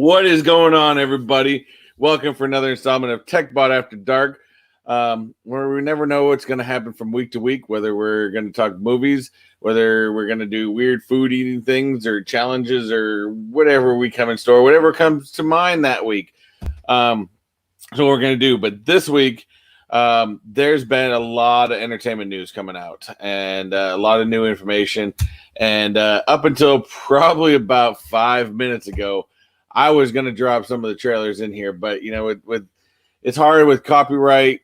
What is going on, everybody? Welcome for another installment of Techbot After Dark, where we never know what's going to happen from week to week, whether we're going to talk movies, whether we're going to do weird food eating things or challenges or whatever we come in store, whatever comes to mind that week. So we're going to do. But this week, there's been a lot of entertainment news coming out and a lot of new information. And up until probably about 5 minutes ago, I was going to drop some of the trailers in here, but with it's hard with copyright,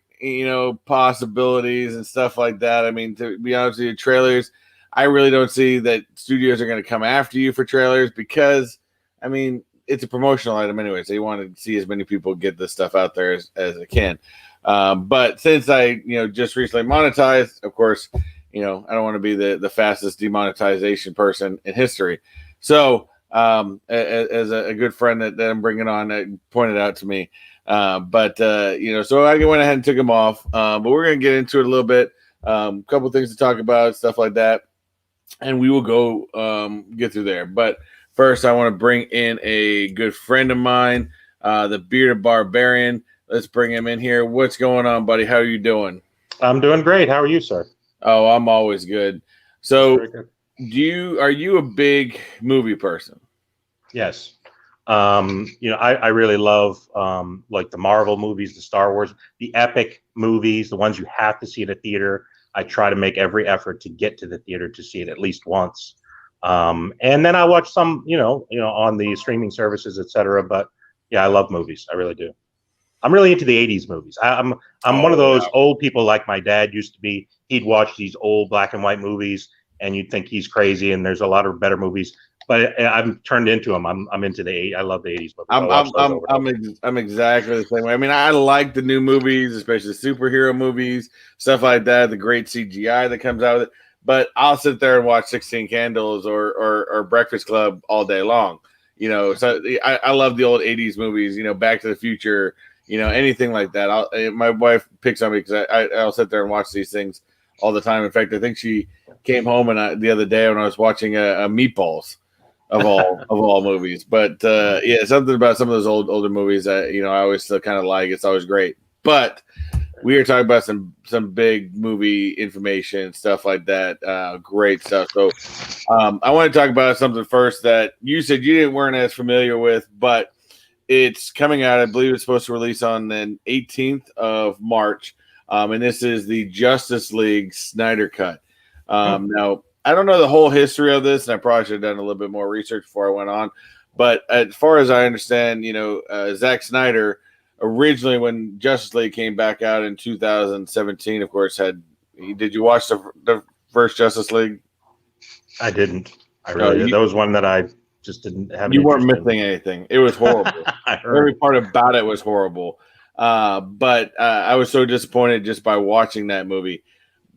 possibilities and stuff like that. I mean, to be honest with you, trailers, I really don't see that studios are going to come after you for trailers because, I mean, it's a promotional item anyway, so you want to see as many people get this stuff out there as they can. But since I, just recently monetized, of course, I don't want to be the fastest demonetization person in history. So, as a good friend that I'm bringing on pointed out to me. So I went ahead and took him off. But we're going to get into it a little bit. A couple things to talk about, stuff like that. And we will go get through there. But first, I want to bring in a good friend of mine, the Bearded Barbarian. Let's bring him in here. What's going on, buddy? How are you doing? I'm doing great. How are you, sir? Oh, I'm always good. So are you a big movie person? Yes. I really love like the Marvel movies, the Star Wars, the epic movies, the ones you have to see at a theater. I try to make every effort to get to the theater to see it at least once. And then I watch some, on the streaming services, etc. But yeah, I love movies. I really do. I'm really into the 80s movies. I'm one of those old people like my dad used to be. He'd watch these old black and white movies and you'd think he's crazy, and there's a lot of better movies. But I'm turned into them. I'm into the 80s. I love the 80s movies. I'm exactly the same way. I mean, I like the new movies, especially superhero movies, stuff like that. The great CGI that comes out of it. But I'll sit there and watch 16 Candles or Breakfast Club all day long. So I love the old 80s movies. Back to the Future. Anything like that. My wife picks on me because I'll sit there and watch these things all the time. In fact, I think she came home the other day when I was watching Meatballs of all movies. But something about some of those older movies that I always still kind of like. It's always great. But we are talking about some big movie information, stuff like that. Great stuff. So I want to talk about something first that you said you weren't as familiar with, but it's coming out. I believe it's supposed to release on the 18th of March. And this is the Justice League Snyder Cut. Now, I don't know the whole history of this, and I probably should have done a little bit more research before I went on. But as far as I understand, Zack Snyder, originally when Justice League came back out in 2017, of course, did you watch the first Justice League? I didn't. That was one that I just didn't have. You weren't missing anything. It was horrible. Every part about it was horrible. But I was so disappointed just by watching that movie.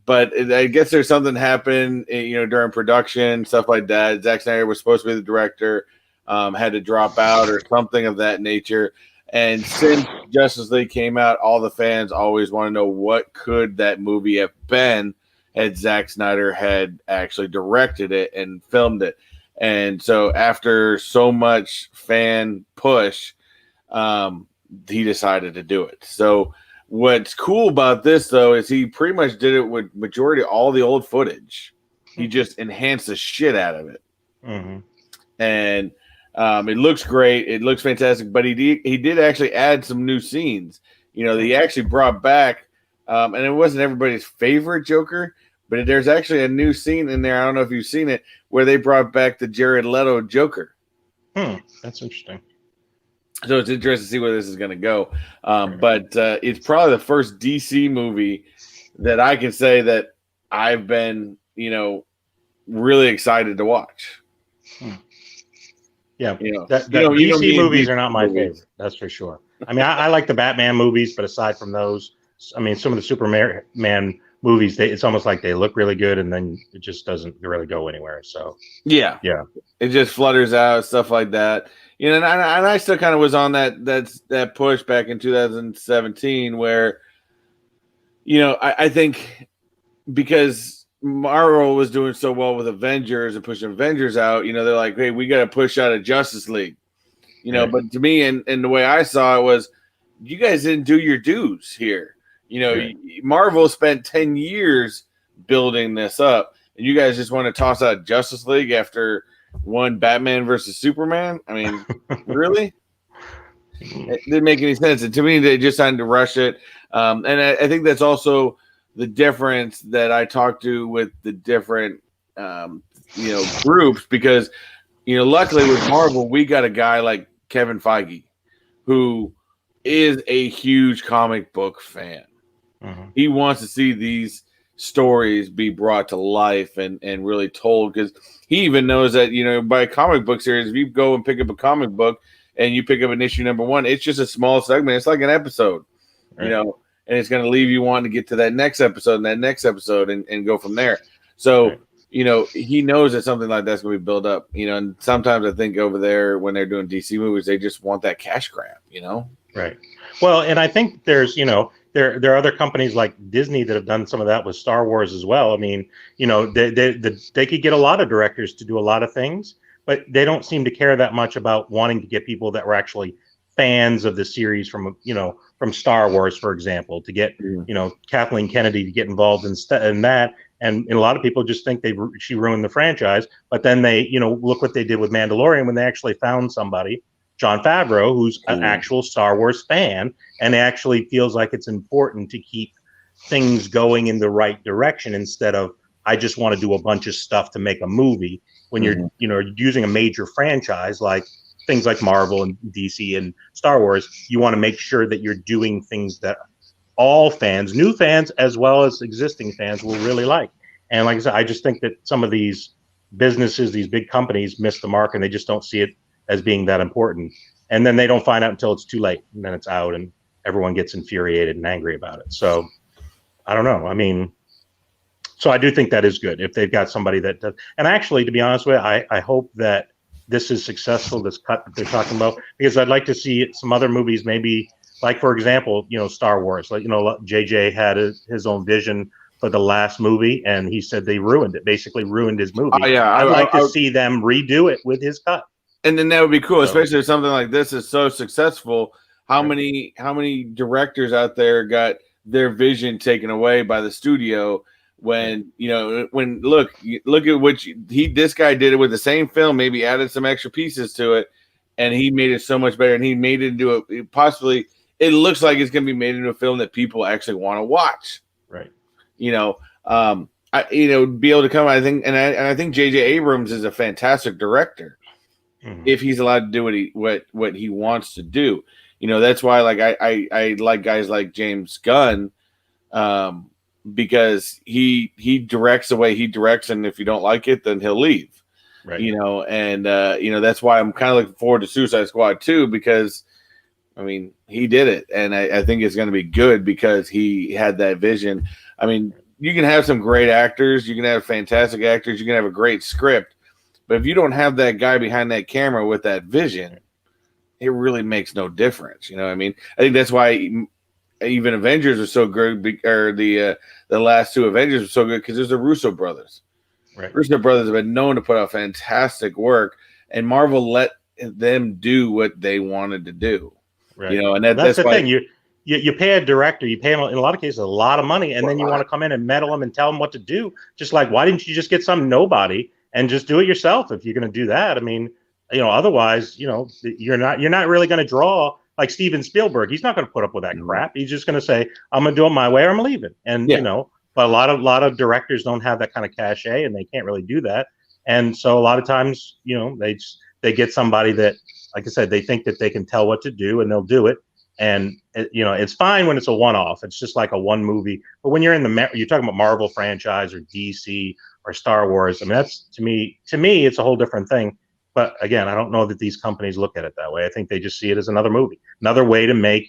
But I guess there's something happened, during production, stuff like that. Zack Snyder was supposed to be the director, had to drop out or something of that nature. And since Justice League came out, all the fans always want to know what could that movie have been had Zack Snyder had actually directed it and filmed it. And so after so much fan push, he decided to do it. So what's cool about this, though, is he pretty much did it with majority of all the old footage. He just enhanced the shit out of it. Mm-hmm. And it looks great. It looks fantastic. But he did actually add some new scenes. He actually brought back, and it wasn't everybody's favorite Joker, but there's actually a new scene in there. I don't know if you've seen it, where they brought back the Jared Leto Joker. That's interesting. So it's interesting to see where this is going to go. But it's probably the first DC movie that I can say that I've been, really excited to watch. Yeah. DC movies are not my favorite. That's for sure. I mean, I like the Batman movies, but aside from those, I mean, some of the Superman movies, it's almost like they look really good and then it just doesn't really go anywhere. So yeah, it just flutters out, stuff like that. And I still kind of was on that push back in 2017 where, I think because Marvel was doing so well with Avengers and pushing Avengers out, they're like, hey, we got to push out a Justice League. You know, Right. but to me, and the way I saw it was, you guys didn't do your dues here. You know, Right. Marvel spent 10 years building this up, and you guys just want to toss out Justice League after one Batman versus Superman? I mean, really? It didn't make any sense. And to me, they just had to rush it. And I think that's also the difference that I talked to with the different, groups, because, luckily with Marvel, we got a guy like Kevin Feige, who is a huge comic book fan. Mm-hmm. He wants to see these stories be brought to life and really told, because he even knows that, by a comic book series, if you go and pick up a comic book and you pick up an issue number 1, it's just a small segment. It's like an episode, Right. and it's going to leave you wanting to get to that next episode and that next episode and go from there. So, Right. He knows that something like that's going to be built up, and sometimes I think over there when they're doing DC movies, they just want that cash grab, Right. Well, and I think there's, there are other companies like Disney that have done some of that with Star Wars as well. I mean, they could get a lot of directors to do a lot of things, but they don't seem to care that much about wanting to get people that were actually fans of the series from Star Wars, for example, to get, Kathleen Kennedy to get involved in that. And a lot of people just think she ruined the franchise, but then they, look what they did with Mandalorian when they actually found somebody, Jon Favreau, who's an actual Star Wars fan, and actually feels like it's important to keep things going in the right direction instead of, I just want to do a bunch of stuff to make a movie. When you're, using a major franchise like things like Marvel and DC and Star Wars, you want to make sure that you're doing things that all fans, new fans as well as existing fans, will really like. And like I said, I just think that some of these businesses, these big companies, miss the mark, and they just don't see it as being that important. And then they don't find out until it's too late, and then it's out, and everyone gets infuriated and angry about it. So I don't know. I mean, so I do think that is good if they've got somebody that does. And actually, to be honest with you, I hope that this is successful, this cut that they're talking about, because I'd like to see some other movies, maybe like, for example, Star Wars. Like, JJ had his own vision for the last movie, and he said they ruined it, basically ruined his movie. Oh, yeah. I'd like to see them redo it with his cut. And then that would be cool, especially if something like this is so successful. How many directors out there got their vision taken away by the studio when look at what this guy did it with the same film, maybe added some extra pieces to it, and he made it so much better, and he made it into it looks like it's going to be made into a film that people actually want to watch. Right. Be able to come. I think, and I think J.J. Abrams is a fantastic director. Mm-hmm. If he's allowed to do what he wants to do, that's why I like guys like James Gunn, because he directs the way he directs, and if you don't like it, then he'll leave. Right. That's why I'm kind of looking forward to Suicide Squad 2, because I mean, he did it, and I think it's going to be good because he had that vision. I mean, you can have some great actors, you can have fantastic actors, you can have a great script, but if you don't have that guy behind that camera with that vision, it really makes no difference. I mean, I think that's why even Avengers are so good, or the last two Avengers are so good, because there's the Russo brothers. Right. Russo brothers have been known to put out fantastic work, and Marvel let them do what they wanted to do. Right. And that's the why thing. You pay a director, you pay him in a lot of cases a lot of money, and then you want to come in and meddle him and tell him what to do. Just like, why didn't you just get some nobody and just do it yourself if you're going to do that? I mean, otherwise, you're not really going to draw like Steven Spielberg. He's not going to put up with that crap. He's just going to say, I'm going to do it my way or I'm leaving. And but a lot of directors don't have that kind of cachet, and they can't really do that. And so a lot of times, they get somebody that, like I said, they think that they can tell what to do, and they'll do it. And it's fine when it's a one-off. It's just like a one movie. But when you're you're talking about Marvel franchise or DC or Star Wars, I mean, that's to me, it's a whole different thing. But again, I don't know that these companies look at it that way. I think they just see it as another movie, another way to make,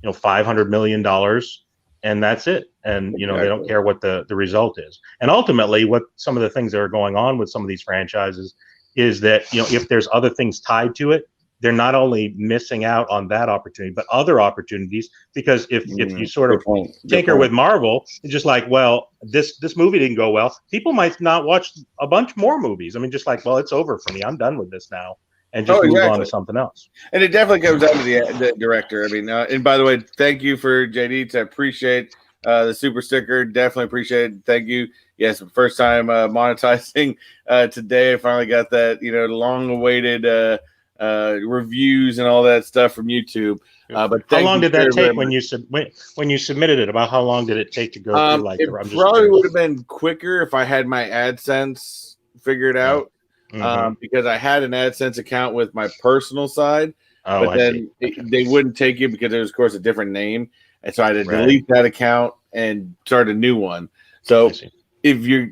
$500 million, and that's it. And, they don't care what the result is. And ultimately, what some of the things that are going on with some of these franchises is that, if there's other things tied to it, they're not only missing out on that opportunity, but other opportunities. Because if you sort of tinker with Marvel, it's just like, well, this movie didn't go well, people might not watch a bunch more movies. I mean, just like, well, it's over for me. I'm done with this now. and just move on to something else. And it definitely comes down to the director. I mean, and by the way, thank you for JD. I appreciate the super sticker. Definitely appreciate it. Thank you. Yes, first time monetizing today. I finally got that, long awaited reviews and all that stuff from YouTube. But how long did that take when you submitted it? About how long did it take to go through? Like, it probably would have been quicker if I had my AdSense figured out. Because I had an AdSense account with my personal side, but then they wouldn't take it because it was, of course, a different name, and so I had to delete that account and start a new one. So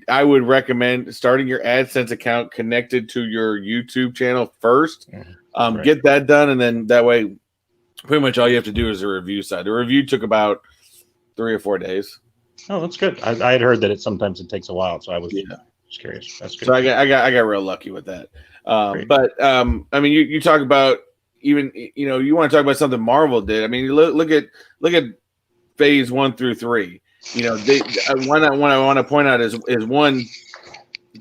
I would recommend starting your AdSense account connected to your YouTube channel first. Get that done, and then that way, pretty much all you have to do is a review side. The review took about 3 or 4 days. Oh, that's good. I had heard that sometimes it takes a while, so I was curious. That's good. So I got real lucky with that. But I mean, you talk about even you want to talk about something Marvel did. I mean, look at phase 1 through 3. One I want to point out is one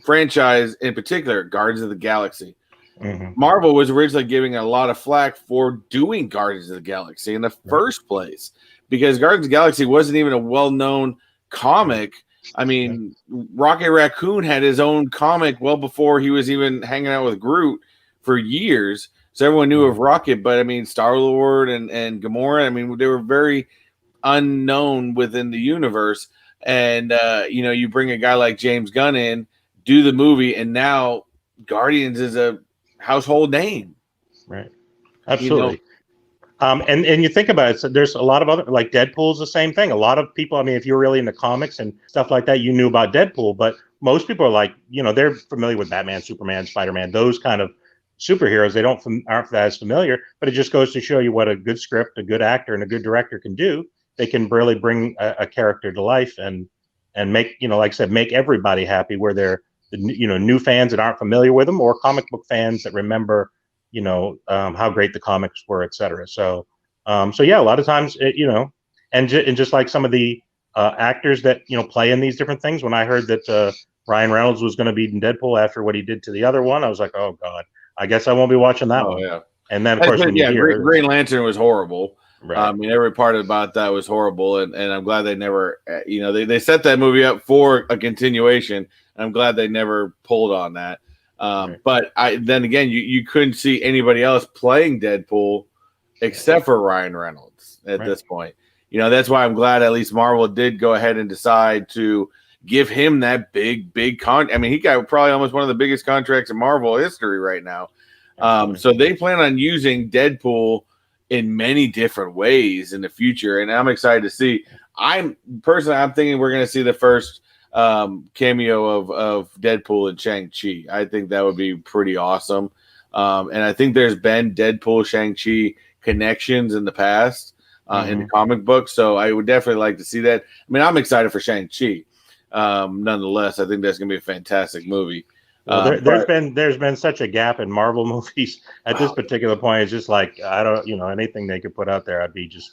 franchise in particular, Guardians of the Galaxy. Marvel was originally giving a lot of flack for doing Guardians of the Galaxy in the first place because Guardians of the Galaxy wasn't even a well-known comic. I mean, Rocket Raccoon had his own comic well before he was even hanging out with Groot for years. So everyone knew of Rocket, but I mean, Star-Lord and Gamora, I mean, they were very unknown within the universe. And, you bring a guy like James Gunn in, do the movie, and now Guardians is a household name. Right. Absolutely. And you think about it, so there's a lot of other, like Deadpool's the same thing. A lot of people, I mean, if you're really into comics and stuff like that, you knew about Deadpool, but most people are like, they're familiar with Batman, Superman, Spider-Man, those kind of superheroes. They aren't as familiar, but it just goes to show you what a good script, a good actor, and a good director can do. They can really bring a character to life and make, like I said, make everybody happy, where they're, new fans that aren't familiar with them, or comic book fans that remember how great the comics were, etc. So yeah, a lot of times, and just like some of the actors that play in these different things. When I heard that Ryan Reynolds was going to be in Deadpool after what he did to the other one, I was like, oh god, I guess I won't be watching that one. Yeah. And then of course, Green Lantern was horrible. Right. I mean, every part about that was horrible, and I'm glad they never, they set that movie up for a continuation. And I'm glad they never pulled on that. But then again, you couldn't see anybody else playing Deadpool except for Ryan Reynolds at this point. That's why I'm glad at least Marvel did go ahead and decide to give him that big contract. I mean, he got probably almost one of the biggest contracts in Marvel history right now. So they plan on using Deadpool in many different ways in the future, and I'm excited to see. I'm thinking we're going to see the first cameo of Deadpool and Shang-Chi. I think that would be pretty awesome. And I think there's been Deadpool Shang-Chi connections in the past in the comic book, so I would definitely like to see that. I mean, I'm excited for Shang-Chi. Nonetheless, I think that's going to be a fantastic movie. Well, there's been such a gap in Marvel movies at this particular point. It's just like, I don't, anything they could put out there, I'd be just,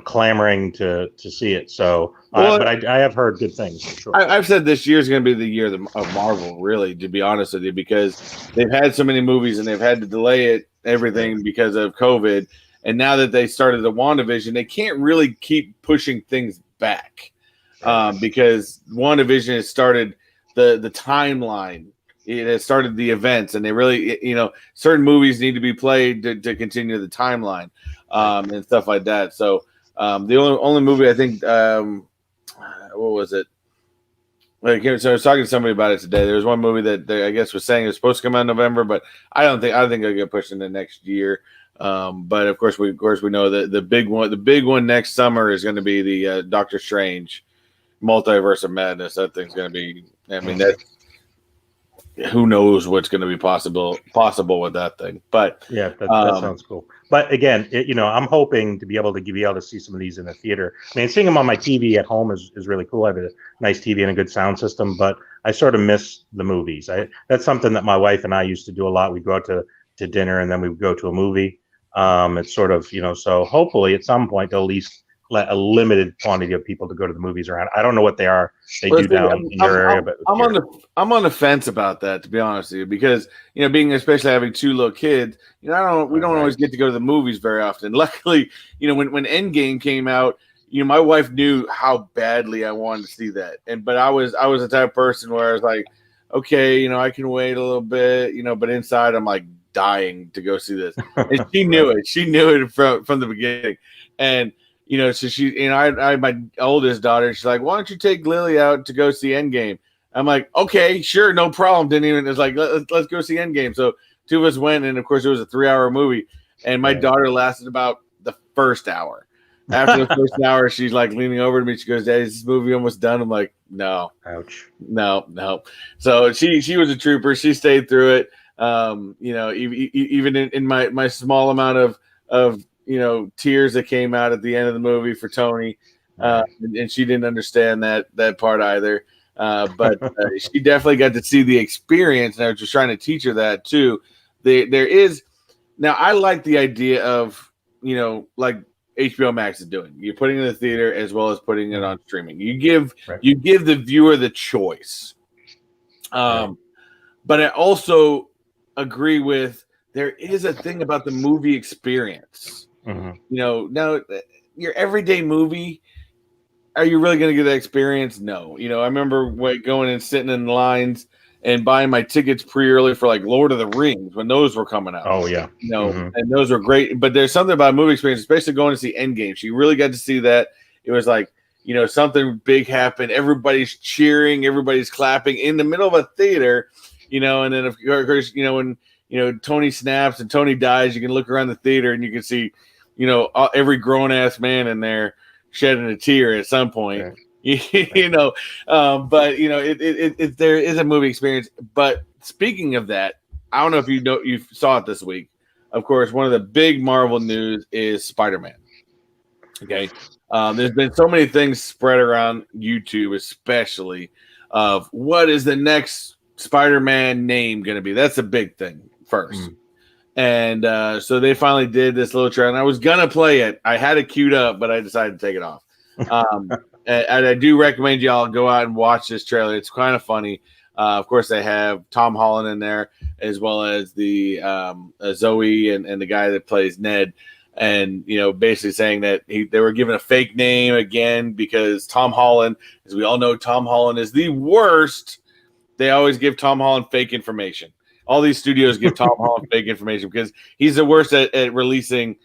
clamoring to see it. So, but I have heard good things. For sure. I've said this year is going to be the year of Marvel, really, to be honest with you, because they've had so many movies and they've had to delay everything because of COVID. And now that they started the WandaVision, they can't really keep pushing things back because WandaVision has started the timeline. It has started the events, and they really, certain movies need to be played to continue the timeline and stuff like that. So the only movie I think, what was it? So I was talking to somebody about it today. There was one movie that I guess was saying it was supposed to come out in November, but I think it'll get pushed into next year. But of course we know that the big one next summer is going to be the Doctor Strange Multiverse of Madness. That thing's going to be. I mean who knows what's going to be possible with that thing. But yeah, that sounds cool. But again, I'm hoping to be able to see some of these in the theater. I mean, seeing them on my TV at home is really cool. I have a nice TV and a good sound system, but I sort of miss the movies. That's something that my wife and I used to do a lot. We'd go out to dinner and then we would go to a movie. It's sort of, so hopefully at some point they'll at least let a limited quantity of people to go to the movies around. I don't know what they are. They do down in your area, but I'm on the fence about that, to be honest with you, because being especially having two little kids, we don't always get to go to the movies very often. Luckily, when Endgame came out, my wife knew how badly I wanted to see that, but I was the type of person where I was like, okay, I can wait a little bit, but inside I'm like dying to go see this, and she knew it. She knew it from the beginning, and. So she, I my oldest daughter, she's like, why don't you take Lily out to go see Endgame? I'm like, okay, sure, no problem. It's like, let's go see Endgame. So two of us went, and of course it was a 3-hour movie, and my daughter lasted about the first hour. After the first hour, she's like leaning over to me. She goes, Daddy, is this movie almost done? I'm like, no. Ouch. No. So she was a trooper. She stayed through it. Even in my small amount of tears that came out at the end of the movie for Tony, and she didn't understand that part either. But she definitely got to see the experience, and I was just trying to teach her that too. There is now. I like the idea of like HBO Max is doing. You're putting it in the theater as well as putting it on streaming. You give the viewer the choice. But I also agree with there is a thing about the movie experience. Mm-hmm. Now your everyday movie, are you really going to get that experience? No. I remember going and sitting in lines and buying my tickets pre-early for like Lord of the Rings when those were coming out. Oh yeah. And those were great. But there's something about movie experience, especially going to see Endgame. She really got to see that. It was like, something big happened. Everybody's cheering, everybody's clapping in the middle of a theater, and then of course, when Tony snaps and Tony dies, you can look around the theater and you can see, every grown ass man in there shedding a tear at some point. Right. But there is a movie experience. But speaking of that, I don't know if you saw it this week. Of course, one of the big Marvel news is Spider-Man. Okay, there's been so many things spread around YouTube, especially of what is the next Spider-Man name going to be. That's a big thing first. And so they finally did this little trailer. And I was gonna play it. I had it queued up, but I decided to take it off. And I do recommend y'all go out and watch this trailer. It's kind of funny. Of course, they have Tom Holland in there, as well as the Zoe and the guy that plays Ned. And basically saying that they were given a fake name again because Tom Holland, as we all know, Tom Holland is the worst. They always give Tom Holland fake information. All these studios give Tom Holland fake information because he's the worst at releasing,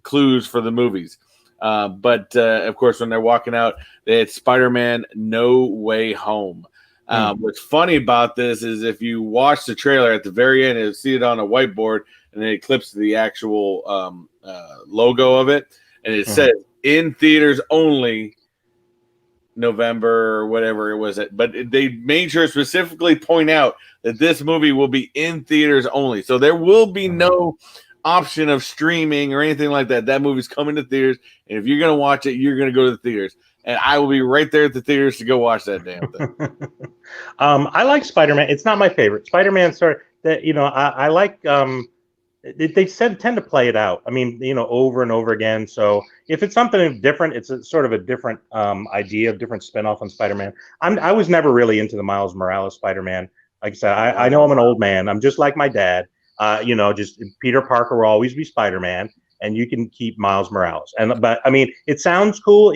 clues for the movies. But of course, when they're walking out, they had Spider-Man No Way Home. What's funny about this is if you watch the trailer at the very end, you'll see it on a whiteboard, and then it clips to the actual logo of it, and it says in theaters only. November or whatever it was, but they made sure to specifically point out that this movie will be in theaters only. So there will be no option of streaming or anything like that. That movie's coming to theaters, and if you're going to watch it, you're going to go to the theaters. And I will be right there at the theaters to go watch that damn thing. I like Spider-Man. It's not my favorite. Spider-Man I like they tend to play it out. I mean, over and over again. So if it's something different, it's sort of a different idea, different spinoff on Spider-Man. I was never really into the Miles Morales Spider-Man. Like I said, I know I'm an old man. I'm just like my dad. Just Peter Parker will always be Spider-Man, and you can keep Miles Morales. But I mean, it sounds cool.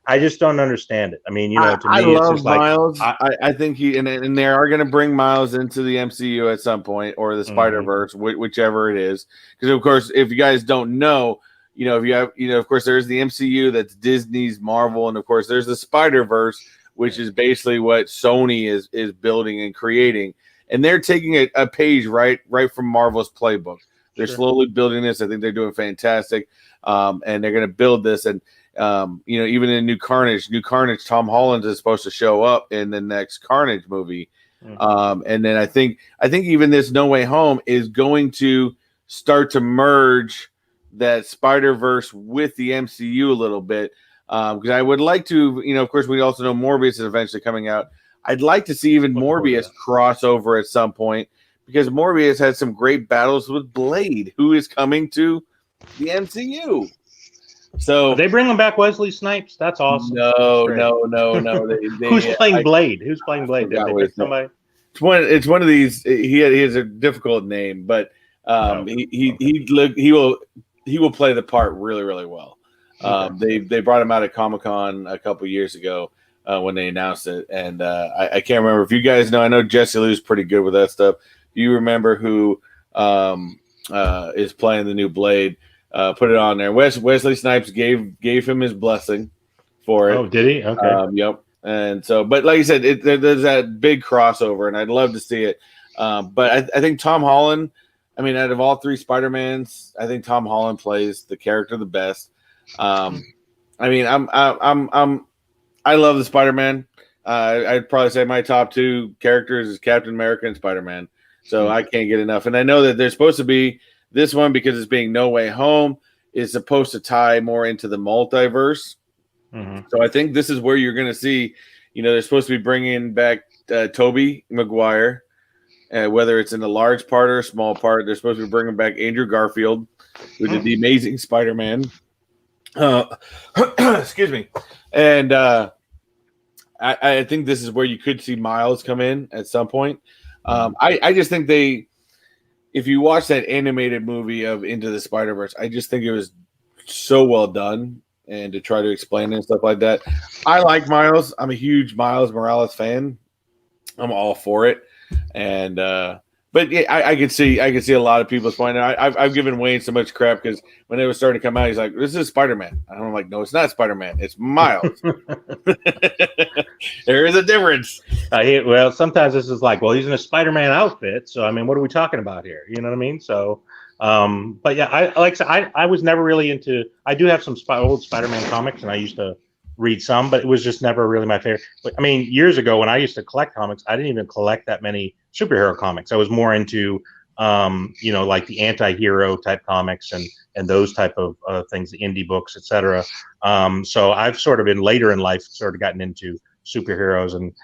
I just don't understand it. I mean, to me, it's just Miles. Like I think and they are going to bring Miles into the MCU at some point, or the Spider-Verse, whichever it is. Because of course, if you guys don't know, if you have, of course, there's the MCU, that's Disney's Marvel, and of course, there's the Spider-Verse, which is basically what Sony is building and creating, and they're taking a page right from Marvel's playbook. They're slowly building this. I think they're doing fantastic, and they're going to build this. And even in New Carnage, Tom Holland is supposed to show up in the next Carnage movie, and then I think even this No Way Home is going to start to merge that Spider-Verse with the MCU a little bit, because I would like to, of course, we also know Morbius is eventually coming out. I'd like to see even Morbius crossover at some point, because Morbius had some great battles with Blade, who is coming to the MCU. So are they bringing back Wesley Snipes? That's awesome. no, That's no. Who's playing Blade? Who's playing Blade? Did they pick somebody? It's one of these. He has a difficult name, but he will play the part really, really well. They brought him out at Comic-Con a couple years ago when they announced it, and I can't remember if you guys know. I know Jesse Lou's pretty good with that stuff. Do you remember who is playing the new Blade? Put it on there. Wesley Snipes gave him his blessing for it. Oh, did he? Okay. Yep. And so, but like you said, there's that big crossover, and I'd love to see it. But I think Tom Holland. I mean, out of all three Spider-Mans, I think Tom Holland plays the character the best. I mean, I love the Spider-Man. I'd probably say my top two characters is Captain America and Spider-Man. So I can't get enough. And I know that there's supposed to be this one, because it's being No Way Home, is supposed to tie more into the multiverse. Mm-hmm. So I think this is where you're going to see, they're supposed to be bringing back Tobey Maguire, whether it's in a large part or a small part. They're supposed to be bringing back Andrew Garfield, who did the Amazing Spider-Man. Excuse me. And I think this is where you could see Miles come in at some point. I just think if you watch that animated movie of Into the Spider-Verse, I just think it was so well done, and to try to explain it and stuff like that. I like Miles. I'm a huge Miles Morales fan. I'm all for it. And but yeah, I can see a lot of people's point. I've given Wayne so much crap because when it was starting to come out, he's like, "This is Spider-Man." And I'm like, "No, it's not Spider-Man. It's Miles." There is a difference. Well, sometimes this is like, well, he's in a Spider-Man outfit, so I mean, what are we talking about here? You know what I mean? So, but yeah, I was never really into. I do have some old Spider-Man comics, and I used to read some, but it was just never really my favorite. But I mean, years ago when I used to collect comics, I didn't even collect that many superhero comics. I was more into, like the anti-hero type comics and those type of things, the indie books, etc. So I've sort of later in life sort of gotten into superheroes, and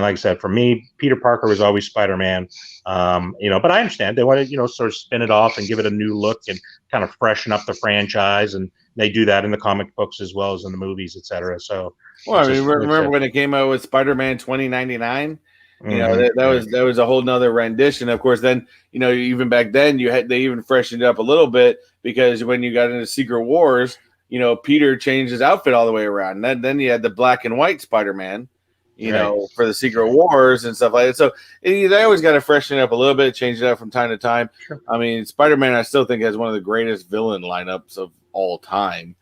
like I said, for me, Peter Parker was always Spider-Man. But I understand they want to, sort of spin it off and give it a new look and kind of freshen up the franchise, and they do that in the comic books as well as in the movies, etc. So, well, I mean, remember when it came out with Spider-Man 2099? That was a whole nother rendition. Of course, then even back then they even freshened it up a little bit, because when you got into Secret Wars, Peter changed his outfit all the way around. And then you had the black and white Spider-Man, for the Secret Wars and stuff like that. So they always got to freshen it up a little bit, change it up from time to time. Sure. I mean, Spider-Man, I still think has one of the greatest villain lineups of all time.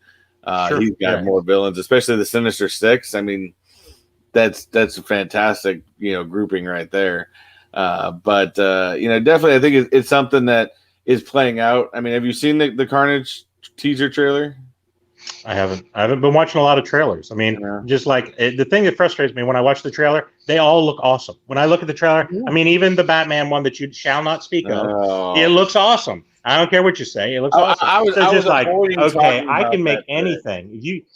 Sure. He's got more villains, especially the Sinister Six. I mean, that's a fantastic, grouping right there. But definitely, I think it's something that is playing out. I mean, have you seen the Carnage teaser trailer? I haven't been watching a lot of trailers. I mean, just like the thing that frustrates me when I watch the trailer, they all look awesome. When I look at the trailer, I mean, even the Batman one that you shall not speak of, it looks awesome. I don't care what you say; it looks awesome. I was just like, okay, I can make anything.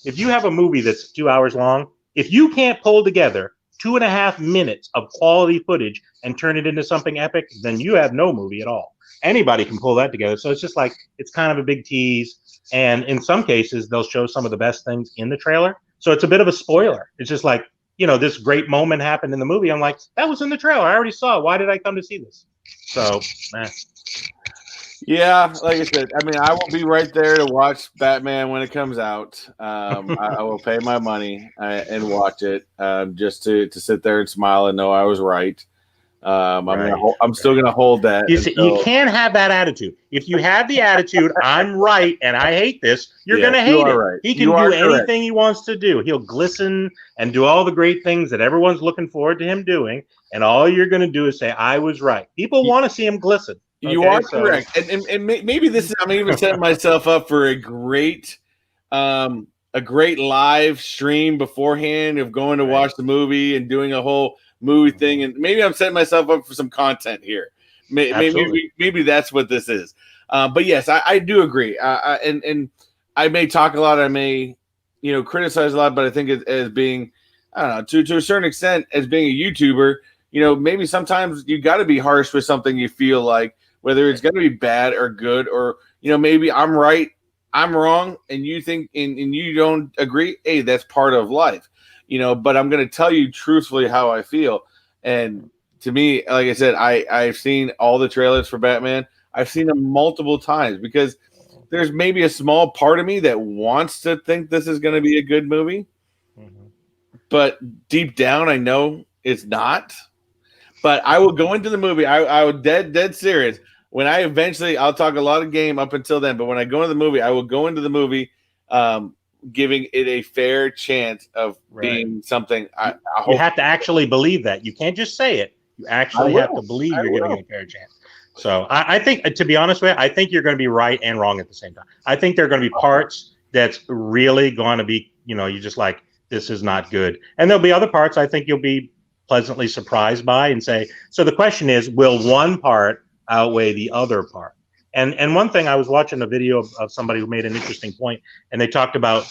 If you have a movie that's 2 hours long, if you can't pull together 2.5 minutes of quality footage and turn it into something epic, then you have no movie at all. Anybody can pull that together. So it's just like, it's kind of a big tease. And in some cases, they'll show some of the best things in the trailer. So it's a bit of a spoiler. It's just like, this great moment happened in the movie. I'm like, that was in the trailer. I already saw it. Why did I come to see this? So, Yeah, like I said, I mean, I will be right there to watch Batman when it comes out. I will pay my money and watch it just to sit there and smile and know I was right. I'm still going to hold that. You can't have that attitude. If you have the attitude, I'm right and I hate this, you're going to hate it. Right. He can do anything he wants to do. He'll glisten and do all the great things that everyone's looking forward to him doing. And all you're going to do is say, I was right. People want to see him glisten. Okay, you are correct. And maybe this is, I'm even setting myself up for a great live stream beforehand of going to watch the movie and doing a whole movie thing. And maybe I'm setting myself up for some content here. Maybe that's what this is. But yes, I do agree. And I may talk a lot. I may, criticize a lot, but I think as being, I don't know, to a certain extent, as being a YouTuber, maybe sometimes you got to be harsh with something you feel like, whether it's going to be bad or good, or, maybe I'm right I'm wrong and you think and you don't agree, hey, that's part of life, but I'm going to tell you truthfully how I feel. And to me, like I said, I've seen all the trailers for Batman. I've seen them multiple times because there's maybe a small part of me that wants to think this is going to be a good movie, but deep down I know it's not. But I will go into the movie. I will dead serious. When I'll talk a lot of game up until then, but when I go into the movie, I will go into the movie giving it a fair chance of being something. I hope you have to actually believe that. You can't just say it. You actually have to believe you're giving it a fair chance. So I think, to be honest with you, I think you're going to be right and wrong at the same time. I think there are going to be parts that's really going to be, you're just like, this is not good. And there'll be other parts I think you'll be pleasantly surprised by and say, so the question is, will one part outweigh the other part? And one thing, I was watching a video of somebody who made an interesting point, and they talked about,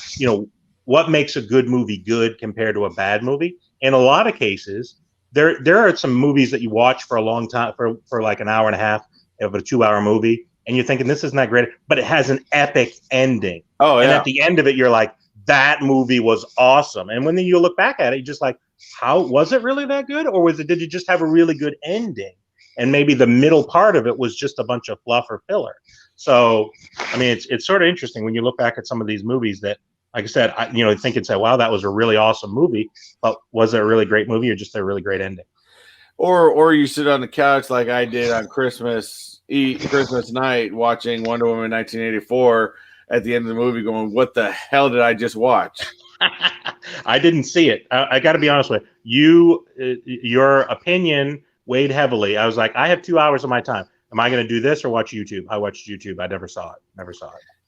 what makes a good movie good compared to a bad movie. In a lot of cases, there are some movies that you watch for a long time, for like an hour and a half of a 2-hour movie, and you're thinking this isn't that great, but it has an epic ending. Oh, yeah. And at the end of it, you're like, that movie was awesome. And when you look back at it, you're just like, how was it really that good? Or did it just have a really good ending? And maybe the middle part of it was just a bunch of fluff or filler. So, I mean, it's sort of interesting when you look back at some of these movies that, like I said, think and say, wow, that was a really awesome movie. But was it a really great movie or just a really great ending? Or you sit on the couch like I did on Christmas night watching Wonder Woman 1984 at the end of the movie going, what the hell did I just watch? I didn't see it. I got to be honest with you. Your opinion weighed heavily. I was like, I have 2 hours of my time. Am I going to do this or watch YouTube? I watched YouTube. I never saw it.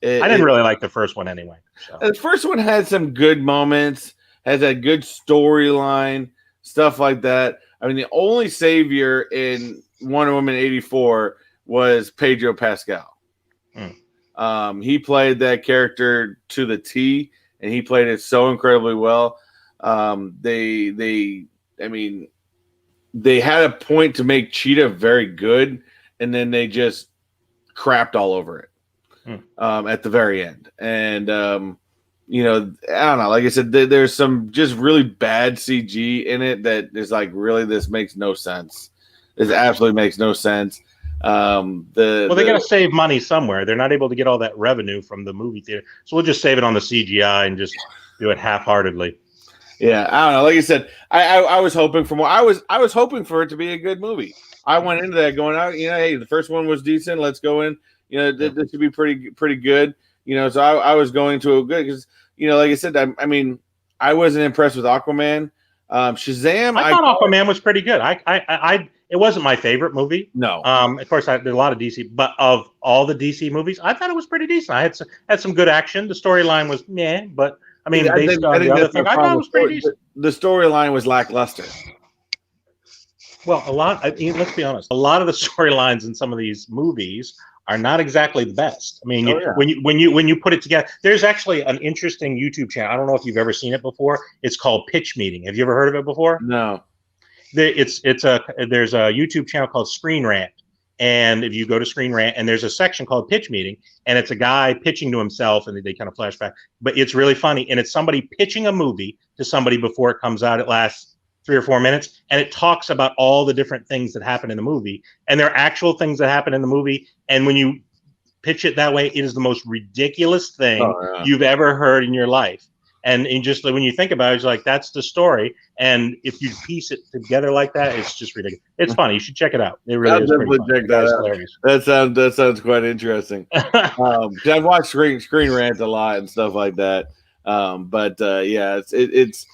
I didn't really like the first one anyway. So. The first one had some good moments, has a good storyline, stuff like that. I mean, the only savior in Wonder Woman 84 was Pedro Pascal. He played that character to the T, and he played it so incredibly well. They had a point to make Cheetah very good, and then they just crapped all over it at the very end. And I don't know. Like I said, there's some just really bad CG in it that is like, really, this makes no sense. This absolutely makes no sense. They got to save money somewhere. They're not able to get all that revenue from the movie theater, so we'll just save it on the CGI and just do it half-heartedly. Yeah, I don't know. Like I said, I was hoping for more. I was hoping for it to be a good movie. I went into that going out, hey, the first one was decent. Let's go in. This should be pretty good. So I was going to a good because like I said, I mean, I wasn't impressed with Aquaman. Shazam, I thought Aquaman was pretty good. It wasn't my favorite movie. No. Of course, there's a lot of DC, but of all the DC movies, I thought it was pretty decent. I had some good action. The storyline was meh, but I mean, based on the other thing, I thought it was pretty decent. The storyline was lackluster. Well, let's be honest. A lot of the storylines in some of these movies are not exactly the best. I mean, when you put it together, there's actually an interesting YouTube channel. I don't know if you've ever seen it before. It's called Pitch Meeting. Have you ever heard of it before? No. There's a YouTube channel called Screen Rant, and if you go to Screen Rant, and there's a section called Pitch Meeting, and it's a guy pitching to himself, and they kind of flash back, but it's really funny, and it's somebody pitching a movie to somebody before it comes out. It lasts 3 or 4 minutes, and it talks about all the different things that happen in the movie, and there are actual things that happen in the movie, and when you pitch it that way, it is the most ridiculous thing you've ever heard in your life. And just when you think about it, it's like, that's the story. And if you piece it together like that, it's just ridiculous. It's funny. You should check it out. It really is pretty fun. Check that out. That sounds quite interesting. I've watched Screen Rant a lot and stuff like that. Yeah, it's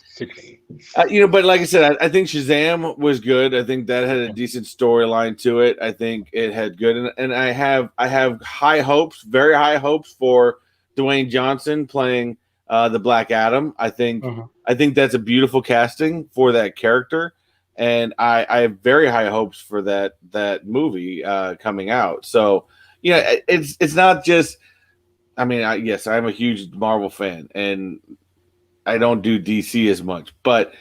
but like I said, I think Shazam was good. I think that had a decent storyline to it. I think it had good, and I have high hopes, very high hopes for Dwayne Johnson playing the Black Adam. I think that's a beautiful casting for that character, and I have very high hopes for that movie coming out. So it's not just. I mean, yes, I'm a huge Marvel fan, and I don't do DC as much, but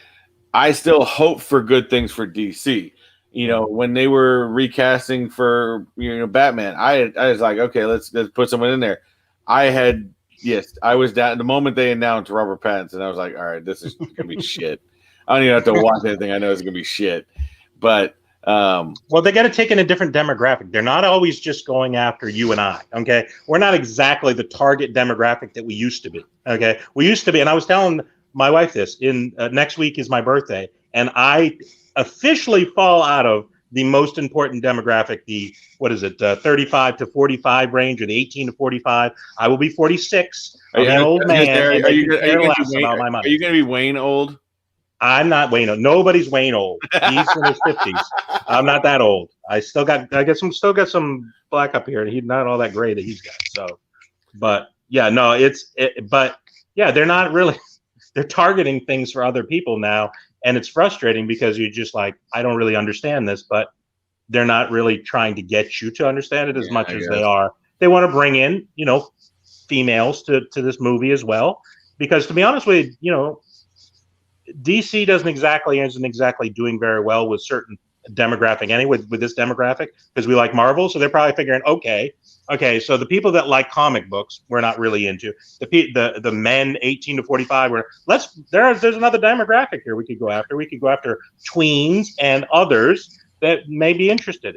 I still hope for good things for DC. When they were recasting for Batman, I was like, okay, let's put someone in there. I was down the moment they announced Robert Pattinson. I was like, all right, this is gonna be shit. I don't even have to watch anything. I know it's gonna be shit. But well, they got to take in a different demographic. They're not always just going after you and I. Okay, we're not exactly the target demographic that we used to be. Okay, we used to be, and I was telling my wife this. In next week is my birthday, and I officially fall out of the most important demographic. The 35 to 45 range, or the 18 to 45. I will be 46. I'm an old man. Are you going to be Wayne old? I'm not Wayne old. Nobody's Wayne old. He's in his 50s. I'm not that old. I still got some black up here, and he's not all that gray that he's got. So, but yeah, no, but yeah, they're not really. They're targeting things for other people now, and it's frustrating because you're just like, I don't really understand this, but they're not really trying to get you to understand it as much as they are. They want to bring in, females to this movie as well, because to be honest with you, DC isn't exactly doing very well with certain demographic anyway, with this demographic, because we like Marvel. So they're probably figuring, okay, so the people that like comic books, we're not really into. The men 18 to 45, there's another demographic here we could go after. We could go after tweens and others that may be interested.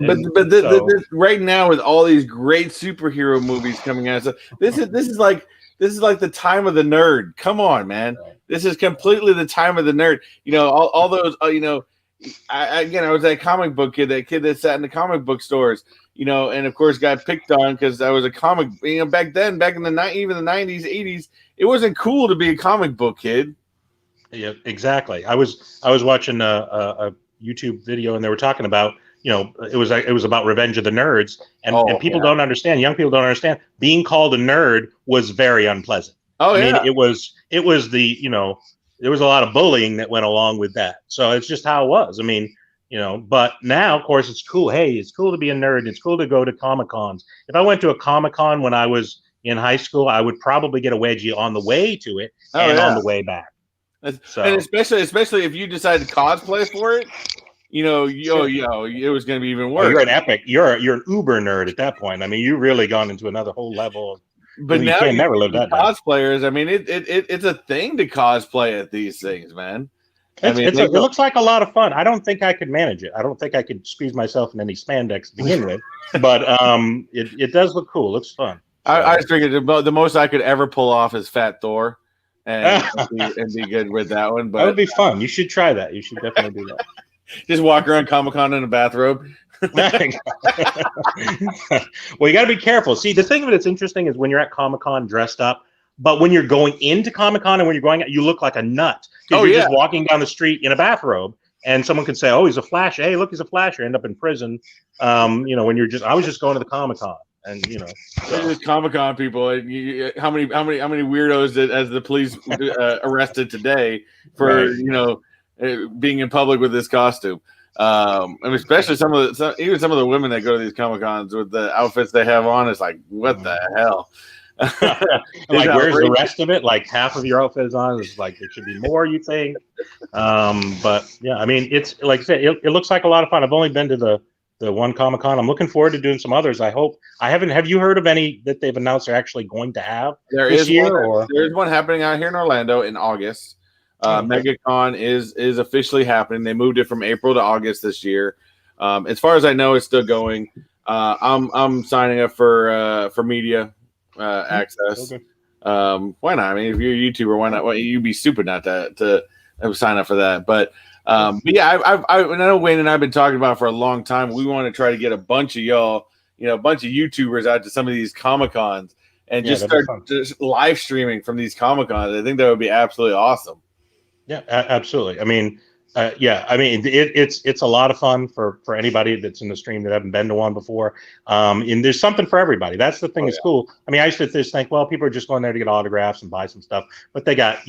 Right now, with all these great superhero movies coming out, so this is like the time of the nerd. Come on, man. This is completely the time of the nerd. All those, I was that comic book kid, that sat in the comic book stores, and of course got picked on because I was a comic, back then, back in even the 90s, 80s, it wasn't cool to be a comic book kid. Yeah, exactly. I was watching a YouTube video, and they were talking about, it was about Revenge of the Nerds, and people don't understand. Young people don't understand. Being called a nerd was very unpleasant. I mean, it was there was a lot of bullying that went along with that. So it's just how it was. I mean, but now, of course, it's cool. Hey, it's cool to be a nerd. It's cool to go to Comic-Cons. If I went to a Comic-Con when I was in high school, I would probably get a wedgie on the way to it on the way back. So, and especially if you decide to cosplay for it, it was going to be even worse. You're an epic. You're an uber nerd at that point. I mean, you've really gone into another whole level. But now you never live that cosplayers. I mean, it's a thing to cosplay at these things, man. It looks like a lot of fun. I don't think I could manage it. I don't think I could squeeze myself in any spandex to begin with. But it does look cool. It looks fun. So. I figured the most I could ever pull off is Fat Thor, and be good with that one. But that would be fun. You should try that. You should definitely do that. Just walk around Comic-Con in a bathrobe. Well, you got to be careful. See, the thing that's interesting is when you're at Comic-Con dressed up, but when you're going into Comic-Con and when you're going out, you look like a nut. Because you're just walking down the street in a bathrobe, and someone could say, "Oh, he's a Flasher. Hey, look, he's a Flasher." End up in prison. When I was just going to the Comic-Con, and Comic-Con people. How many weirdos as the police arrested today for being in public with this costume? Especially some of the women that go to these Comic-Cons with the outfits they have on, it's like, what the hell? Like, where's the rest of it? Like, half of your outfit is on. It's like, there should be more, you think? But yeah, I mean, it's like I said, it looks like a lot of fun. I've only been to the one Comic-Con. I'm looking forward to doing some others. Have you heard of any that they've announced they're actually going to have this year? There's one happening out here in Orlando in August. MegaCon is officially happening. They moved it from April to August this year. As far as I know, it's still going. I'm signing up for media access. Okay. Why not? I mean, if you're a YouTuber, why not? Well, you'd be stupid not to sign up for that. But yeah, I know Wayne and I've been talking about it for a long time. We want to try to get a bunch of y'all, a bunch of YouTubers out to some of these Comic-Cons and just start just live streaming from these Comic-Cons. I think that would be absolutely awesome. Yeah, absolutely. I mean, it's a lot of fun for anybody that's in the stream that haven't been to one before. And there's something for everybody. That's the thing that's cool. I mean, I used to just think, well, people are just going there to get autographs and buy some stuff, but they got,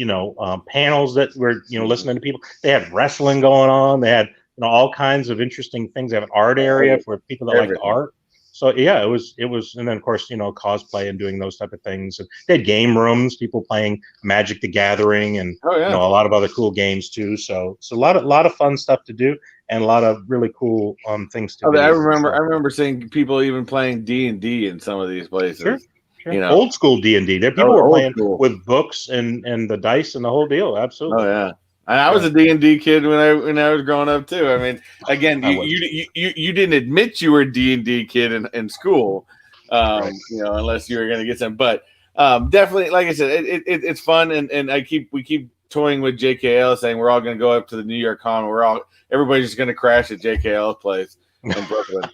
panels that were, listening to people. They had wrestling going on. They had, all kinds of interesting things. They have an art area for people that like the art. So yeah, it was, and then of course, cosplay and doing those type of things. And they had game rooms, people playing Magic the Gathering, and a lot of other cool games too. So it's a lot of fun stuff to do, and a lot of really cool things to do. I remember seeing people even playing D&D in some of these places. Sure. Old school D&D. There people were playing with books and the dice and the whole deal. Absolutely. Oh yeah. I was a D&D kid when I was growing up too. I mean, again, you didn't admit you were a D&D kid in school, right. Unless you were going to get some. But definitely, like I said, it's fun, and we keep toying with JKL, saying we're all going to go up to the New York Con. Everybody's just going to crash at JKL's place in Brooklyn.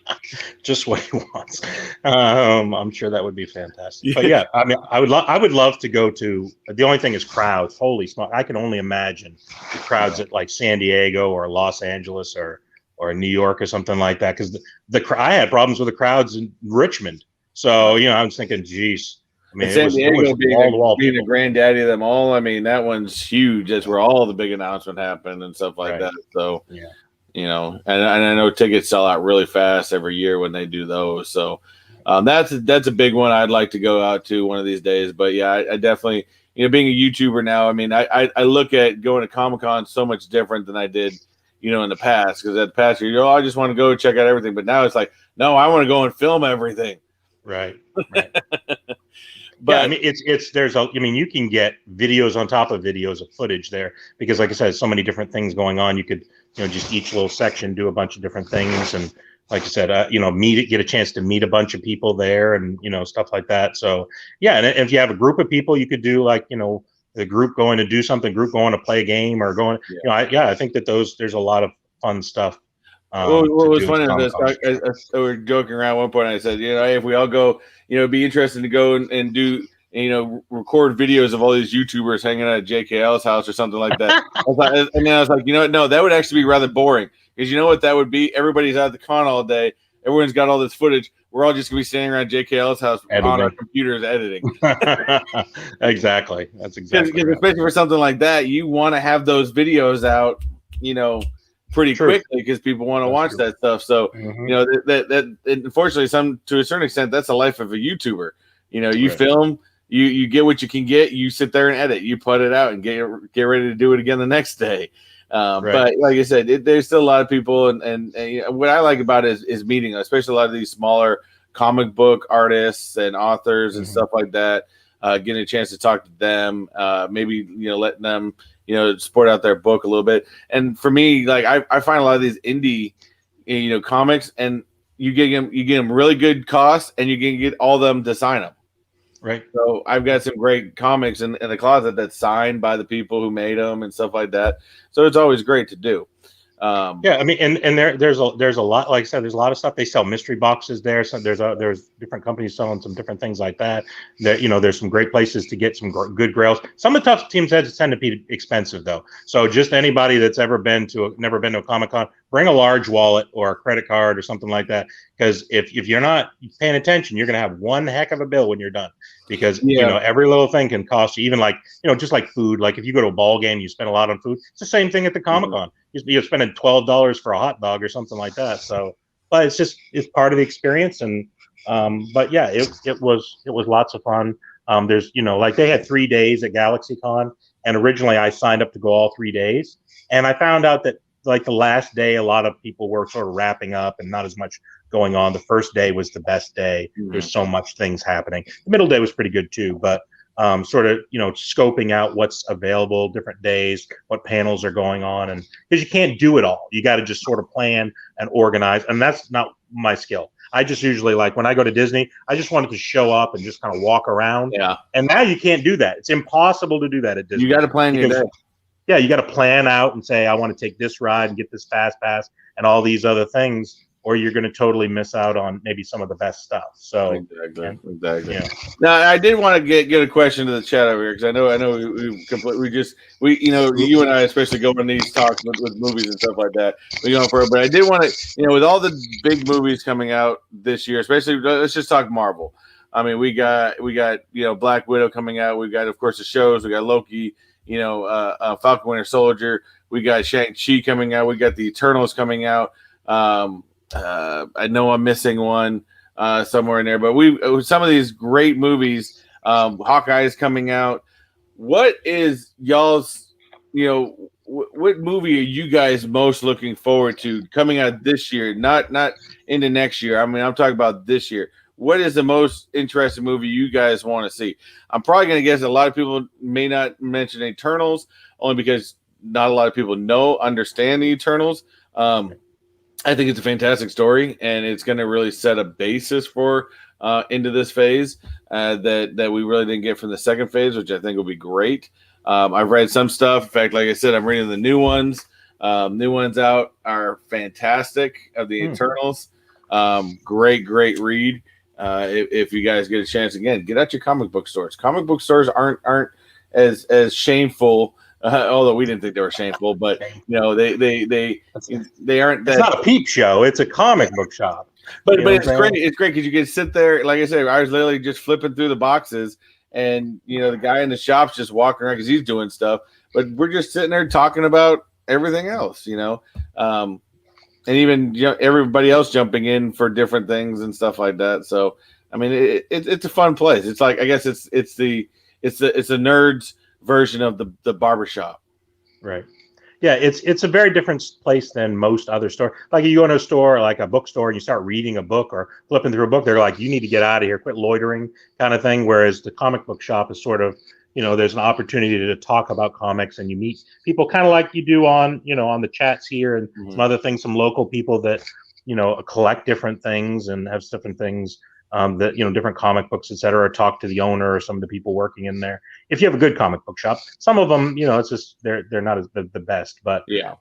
Just what he wants. I'm sure that would be fantastic. But yeah, I mean, I would love to go to. The only thing is crowds. Holy smoke! I can only imagine the crowds at like San Diego or Los Angeles or New York or something like that. Because I had problems with the crowds in Richmond. So I was thinking, geez. I mean, San Diego being the granddaddy of them all. I mean, that one's huge. That's where all the big announcement happened and stuff like that. So yeah. And I know tickets sell out really fast every year when they do those. So that's a big one I'd like to go out to one of these days. But yeah, I definitely, being a YouTuber now, I mean, I look at going to Comic-Con so much different than I did, in the past. Because at the past year, I just want to go check out everything. But now it's like, no, I want to go and film everything. Right. But yeah, I mean, you can get videos on top of videos of footage there because, like I said, so many different things going on. You could, just each little section do a bunch of different things, and like I said, get a chance to meet a bunch of people there, and stuff like that. So yeah, and if you have a group of people, you could do like the group going to do something, group going to play a game, or going. I think that there's a lot of fun stuff. What was funny is we were joking around at one point. I said, if we all go, it'd be interesting to go and do, record videos of all these YouTubers hanging out at JKL's house or something like that. And then I was like, no, that would actually be rather boring because you know what that would be? Everybody's out at the con all day. Everyone's got all this footage. We're all just gonna be standing around JKL's house on our computers editing. Exactly. That's exactly. Because especially for something like that, you want to have those videos out, pretty quickly because people want to watch that stuff. So that unfortunately, to a certain extent, that's the life of a YouTuber. You film, you get what you can get, you sit there and edit, you put it out, and get ready to do it again the next day. But like I said, there's still a lot of people, and what I like about it is meeting, especially a lot of these smaller comic book artists and authors and stuff like that. Getting a chance to talk to them, maybe letting them support out their book a little bit. And for me, like I find a lot of these indie comics, and you get them really good cost, and you can get all of them to sign them. Right. So I've got some great comics in the closet that's signed by the people who made them and stuff like that. So it's always great to do. I mean, and there's a lot, like I said, there's a lot of stuff. They sell mystery boxes there. So there's different companies selling some different things like that. That there's some great places to get some good grails. Some of the tough teams tend to be expensive though. So just anybody that's never been to a Comic-Con, bring a large wallet or a credit card or something like that. Because if you're not paying attention, you're gonna have one heck of a bill when you're done. Because every little thing can cost you, even like just like food. Like if you go to a ball game, you spend a lot on food. It's the same thing at the Comic-Con. You're spending $12 for a hot dog or something like that. So, but it's part of the experience. And but yeah, it was lots of fun. There's like they had 3 days at GalaxyCon, and originally I signed up to go all 3 days, and I found out that like the last day, a lot of people were sort of wrapping up and not as much going on. The first day was the best day. There's so much things happening. The middle day was pretty good too, but sort of scoping out what's available different days, what panels are going on, and because you can't do it all, you got to just sort of plan and organize, and that's not my skill. I just usually, like when I go to Disney, I just wanted to show up and just kind of walk around. Yeah. And now you can't do that. It's impossible to do that at Disney. You got to plan your day. Yeah, you got to plan out and say, I want to take this ride and get this fast pass and all these other things, or you're going to totally miss out on maybe some of the best stuff. So exactly. Yeah. Now, I did want to get a question to the chat over here because I know we you and I especially go on these talks with movies and stuff like that. But I did want to with all the big movies coming out this year, especially let's just talk Marvel. I mean, we got Black Widow coming out. We got, of course, the shows. We got Loki. Falcon Winter Soldier. We got Shang-Chi coming out. We got the Eternals coming out. I know I'm missing one somewhere in there, but some of these great movies. Hawkeye is coming out. What is y'all's? What movie are you guys most looking forward to coming out this year? Not into next year. I mean, I'm talking about this year. what is the most interesting movie you guys want to see? I'm probably going to guess a lot of people may not mention Eternals, only because not a lot of people understand the Eternals. I think it's a fantastic story, and it's going to really set a basis for into this phase that we really didn't get from the second phase, which I think will be great. I've read some stuff. In fact, like I said, I'm reading the new ones. New ones out are fantastic of the Eternals. Great read. If you guys get a chance, again, get out your comic book stores. Comic book stores aren't as shameful. Although we didn't think they were shameful, but they aren't. It's not a peep show; it's a comic book shop. But it's great. It's great because you can sit there. Like I said, I was literally just flipping through the boxes, and the guy in the shop's just walking around because he's doing stuff. But we're just sitting there talking about everything else, and even everybody else jumping in for different things and stuff like that. So I mean, it's a fun place. It's like, I guess it's the nerds version of the barbershop. Right. Yeah, it's a very different place than most other stores. Like you go to a store, like a bookstore, and you start reading a book or flipping through a book, they're like, you need to get out of here, quit loitering, kind of thing. Whereas the comic book shop is sort of, there's an opportunity to talk about comics, and you meet people kind of like you do on the chats here and some other things, some local people that collect different things and have different things. That different comic books, etc. Or talk to the owner or some of the people working in there. If you have a good comic book shop, some of them, it's just they're not as the best, but yeah.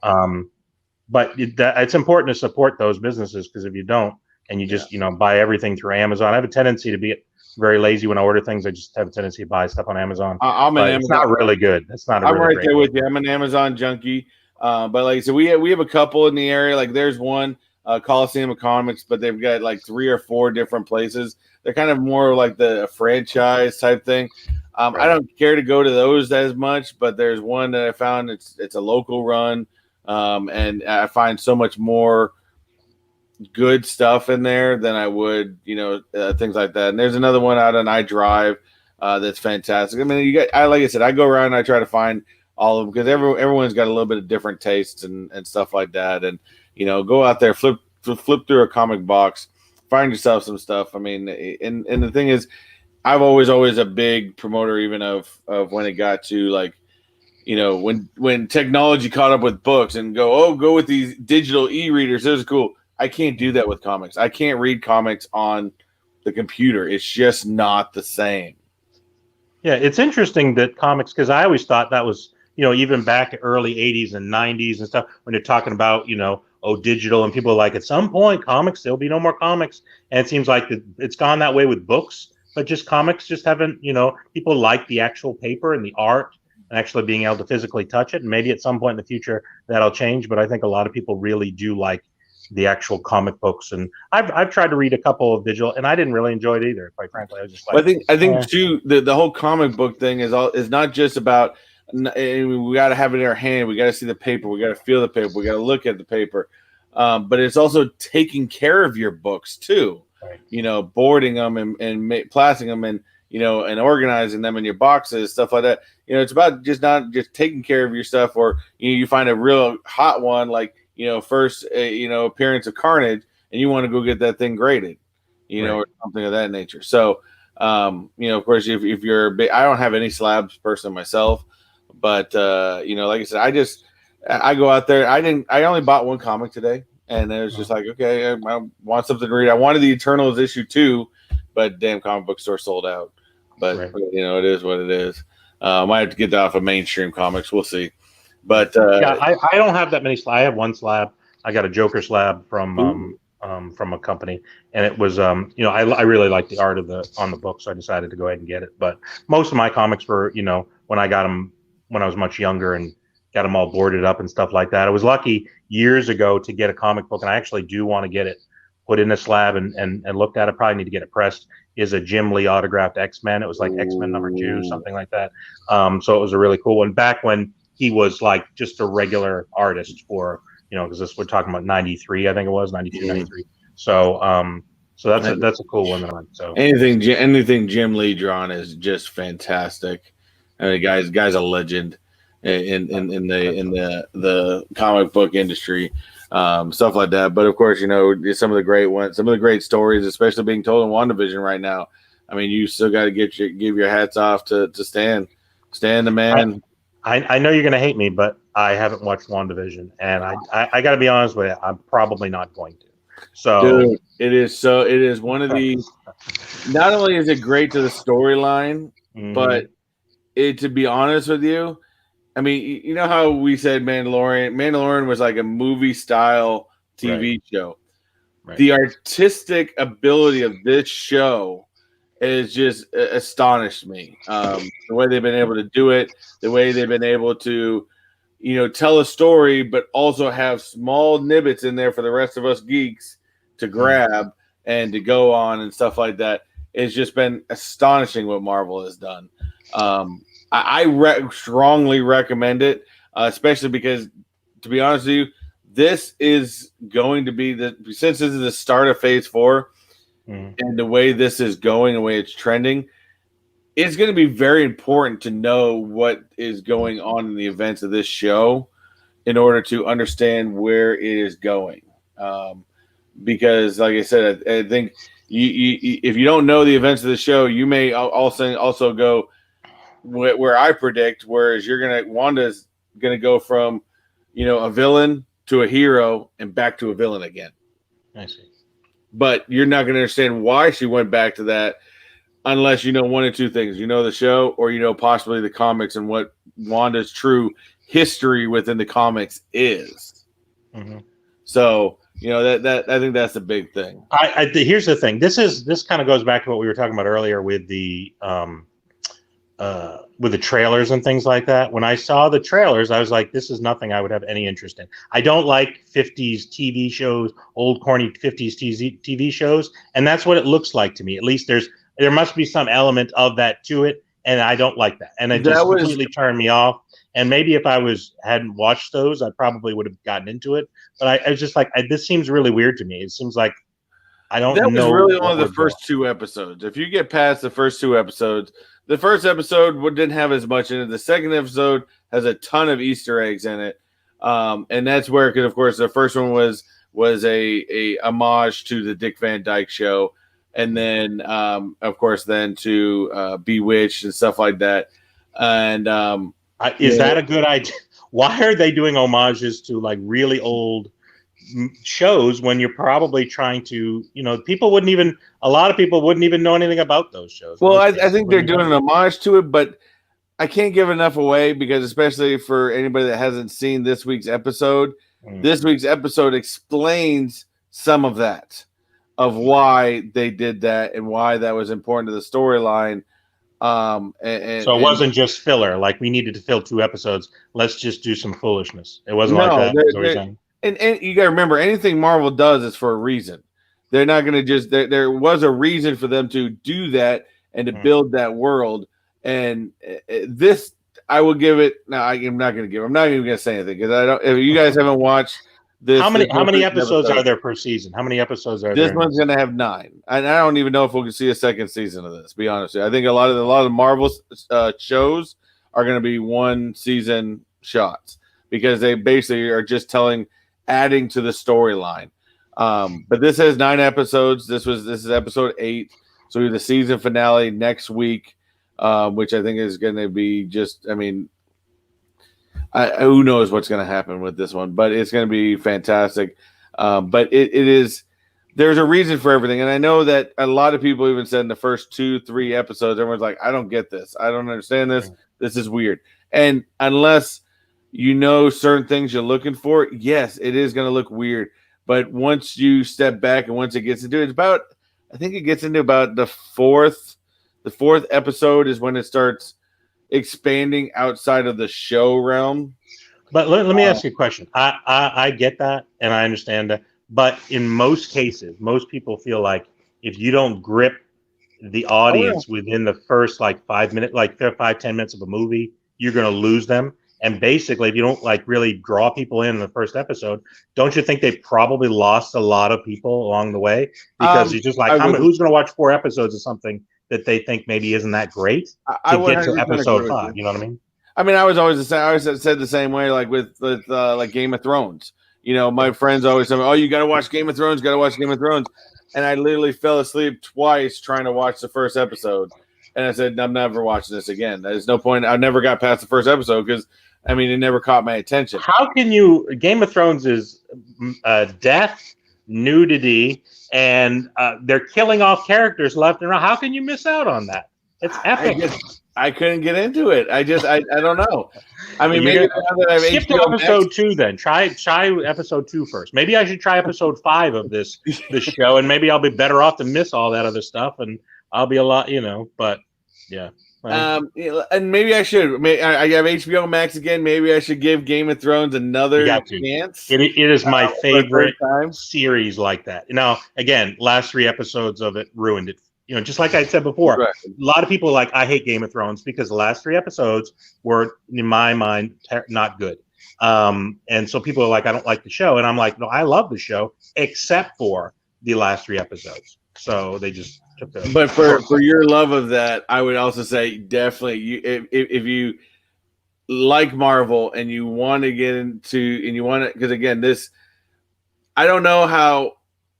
But it's important to support those businesses, because if you don't, and you just buy everything through Amazon, I have a tendency to be very lazy when I order things. I just have a tendency to buy stuff on Amazon. It's not really good. It's not. I'm right there with you. I'm an Amazon junkie. But like I said, we have a couple in the area. Like there's one. Coliseum of Comics, but they've got like 3 or 4 different places. They're kind of more like the franchise type thing. Right. I don't care to go to those as much, but there's one that I found it's a local run, and I find so much more good stuff in there than I would, things like that. And there's another one out on iDrive that's fantastic. I mean, like I said, I go around and I try to find all of them, because everyone's got a little bit of different tastes and stuff like that. And go out there, flip through a comic box, find yourself some stuff. I mean, and the thing is, I've always a big promoter, even of when it got to like, when technology caught up with books and go with these digital e-readers. This is cool. I can't do that with comics. I can't read comics on the computer. It's just not the same. Yeah, it's interesting that comics, because I always thought that was, even back early 80s and 90s and stuff, when you're talking about, digital, and people are like, at some point, comics, there'll be no more comics. And it seems like it's gone that way with books, but just comics just haven't, people like the actual paper and the art and actually being able to physically touch it. And maybe at some point in the future that'll change. But I think a lot of people really do like the actual comic books. And I've tried to read a couple of digital, and I didn't really enjoy it either, quite frankly. I was just like, I think too, the whole comic book thing is not just about, we got to have it in our hand. We got to see the paper. We got to feel the paper. We got to look at the paper. But it's also taking care of your books too. Right. Boarding them and plasting them and and organizing them in your boxes, stuff like that. It's about not just taking care of your stuff, or you find a real hot one, like first appearance of Carnage, and you want to go get that thing graded, right, or something of that nature. So of course, if you're I don't have any slabs person myself. But like I said, I go out there. I only bought one comic today, and it was just like, okay, I want something to read. I wanted the Eternals issue 2, but damn, comic book store sold out. But right. It is what it is. I might have to get that off of mainstream comics. We'll see. But I don't have that many slabs. I have one slab. I got a Joker slab from a company, and it was I really like the art on the book, so I decided to go ahead and get it. But most of my comics were when I got them when I was much younger and got them all boarded up and stuff like that. I was lucky years ago to get a comic book, and I actually do want to get it put in a slab and looked at it. Probably need to get it pressed. Is a Jim Lee autographed X-Men. It was like X-Men #2, something like that. So it was a really cool one back when he was like just a regular artist for, because we're talking about 93, I think it was 92, 93. So that's a cool one. So anything Jim Lee drawn is just fantastic. I mean, guy's a legend in the comic book industry. stuff like that. But of course, some of the great ones, some of the great stories, especially being told in WandaVision right now. I mean, you still got to give your hats off to Stan the man. I know you're going to hate me, but I haven't watched WandaVision, and I got to be honest with you, I'm probably not going to. So, dude, it is one of the. Not only is it great to the storyline, but to be honest with you, I mean, you know how we said Mandalorian was like a movie style TV show. Right. The artistic ability of this show is just astonished me. The way they've been able to do it, the way they've been able to, tell a story, but also have small nibbits in there for the rest of us geeks to grab and to go on and stuff like that. It's just been astonishing what Marvel has done. I strongly recommend it, especially because, to be honest with you, this is going to be since this is the start of Phase 4, and the way this is going, the way it's trending, it's going to be very important to know what is going on in the events of this show in order to understand where it is going. Because, like I said, I think if you don't know the events of the show, you may also go where I predict, whereas Wanda's gonna go from, a villain to a hero and back to a villain again. I see. But you're not gonna understand why she went back to that unless you know one of two things: the show, or possibly the comics and what Wanda's true history within the comics is. So. That I think that's the big thing. Here's the thing. This kind of goes back to what we were talking about earlier with the trailers and things like that. When I saw the trailers, I was like, this is nothing I would have any interest in. I don't like 50s TV shows, old corny 50s TV shows, and that's what it looks like to me. At least there must be some element of that to it, and I don't like that. And it just completely turned me off. And maybe if I hadn't watched those, I probably would have gotten into it. But I was just like, this seems really weird to me. It seems like I don't know. That was really only the first 2 episodes. If you get past the first 2 episodes, the first episode didn't have as much in it. The second episode has a ton of Easter eggs in it. And that's where, because of course the first one was a homage to the Dick Van Dyke Show. And then, of course, to Bewitched and stuff like that. And is that a good idea? Why are they doing homages to like really old shows when you're probably trying to, a lot of people wouldn't even know anything about those shows? Well, I think they're doing an homage to it, but I can't give enough away because, especially for anybody that hasn't seen this week's episode, this week's episode explains some of that, of why they did that and why that was important to the storyline. So it wasn't just filler. Like we needed to fill 2 episodes. Let's just do some foolishness. It wasn't like that. And you got to remember, anything Marvel does is for a reason. They're not going to just. There was a reason for them to do that and to build that world. And this, I will give it. No, I'm not going to give. I'm not even going to say anything because I don't. If you guys haven't watched this, how many episodes are there per season? How many episodes are there? This one's going to have 9, and I don't even know if we'll see a second season of this. To be honest with you, I think a lot of Marvel shows are going to be 1 season shots because they basically are just adding to the storyline. But this has 9 episodes. This is episode 8. So we have the season finale next week, which I think is going to be just. I mean. Who knows what's going to happen with this one, but it's going to be fantastic. But it is, there's a reason for everything. And I know that a lot of people even said in the first 2-3 episodes, everyone's like, I don't get this. I don't understand this. This is weird. And unless certain things you're looking for, yes, it is going to look weird. But once you step back and once it gets into it, I think it gets into about the fourth episode is when it starts expanding outside of the show realm. But let me ask you a question. I get that and I understand that, but in most cases, most people feel like if you don't grip the audience within the first 5 minutes, 5-10 minutes of a movie, you're going to lose them. And basically, if you don't really draw people in the first episode, don't you think they probably lost a lot of people along the way? Because you're just who's going to watch 4 episodes of something that they think maybe isn't that great to get to episode 5? You know what I mean? I mean, I always said the same way, like with Game of Thrones. my friends always tell me, "Oh, you got to watch Game of Thrones. Got to watch Game of Thrones." And I literally fell asleep twice trying to watch the first episode. And I said, I'm never watching this again. There's no point. I never got past the first episode because, it never caught my attention. How can you? Game of Thrones is death, nudity, and they're killing off characters left and right. How can you miss out on that? It's epic. I couldn't get into it. I don't know. Maybe now that I've skip to episode 2 then. Try episode 2 first. Maybe I should try episode 5 of this show, and maybe I'll be better off to miss all that other stuff, and I'll be a lot, but yeah. And maybe I should. I have HBO Max again. Maybe I should give Game of Thrones another chance. It is my favorite series like that. Now, again, last 3 episodes of it ruined it. Just like I said before, right. A lot of people I hate Game of Thrones because the last 3 episodes were, in my mind, not good. And so people are like, I don't like the show. And I'm like, no, I love the show, except for the last 3 episodes. So they just took the. But for your love of that, I would also say definitely, if you like Marvel and you want to get into, and you want to, because again, I don't know how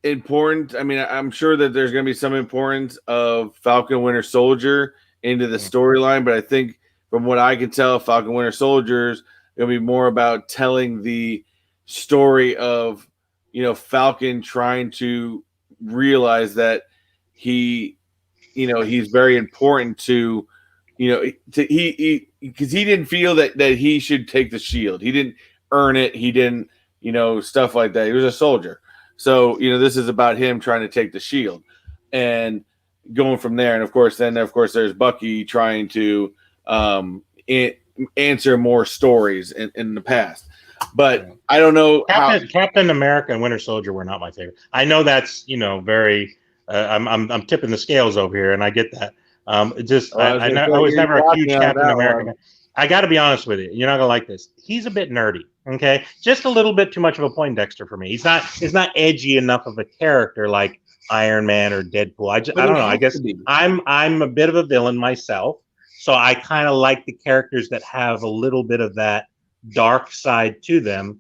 important. I'm sure that there's going to be some importance of Falcon Winter Soldier into the storyline, but I think from what I can tell, Falcon Winter Soldier's going to be more about telling the story of Falcon trying to realize that he's very important to because he didn't feel that he should take the shield. He didn't earn it. He didn't stuff like that. He was a soldier. So, this is about him trying to take the shield and going from there. And of course, there's Bucky trying to answer more stories in the past. But I don't know. Captain America and Winter Soldier were not my favorite. I know that's, very, I'm tipping the scales over here, and I get that. I was never a huge Captain America. I got to be honest with you. You're not going to like this. He's a bit nerdy. Okay, just a little bit too much of a Poindexter for me. He's not edgy enough of a character like Iron Man or Deadpool. I don't know. I guess I'm a bit of a villain myself, so I kind of like the characters that have a little bit of that dark side to them.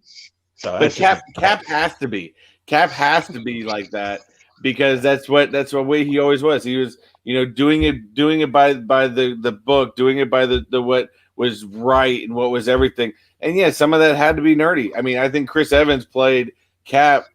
So but Cap has to be. Cap has to be like that because that's what way he always was. He was doing it by the book, doing it by the what was right and what was everything. And yeah, some of that had to be nerdy. I think Chris Evans played Cap,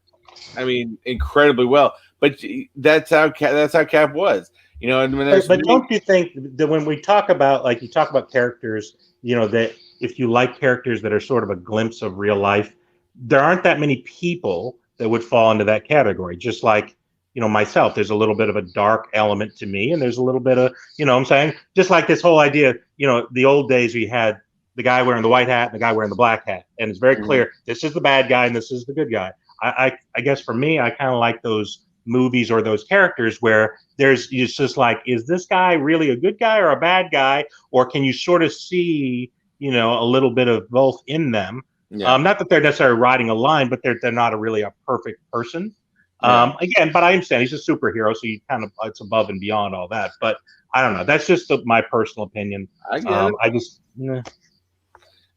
incredibly well. But that's how Cap was. But don't you think that when we talk about you talk about characters, that if you like characters that are sort of a glimpse of real life, there aren't that many people that would fall into that category. Just like myself, there's a little bit of a dark element to me, and there's a little bit of what I'm saying. Just like this whole idea, the old days we had the guy wearing the white hat and the guy wearing the black hat. And it's very clear, this is the bad guy and this is the good guy. I guess for me, I kind of like those movies or those characters where it's just like, is this guy really a good guy or a bad guy? Or can you sort of see, a little bit of both in them? Yeah. Not that they're necessarily riding a line, but they're not really a perfect person. Yeah. Again, but I understand he's a superhero, so you kind of, it's above and beyond all that. But I don't know. That's just my personal opinion. I get it.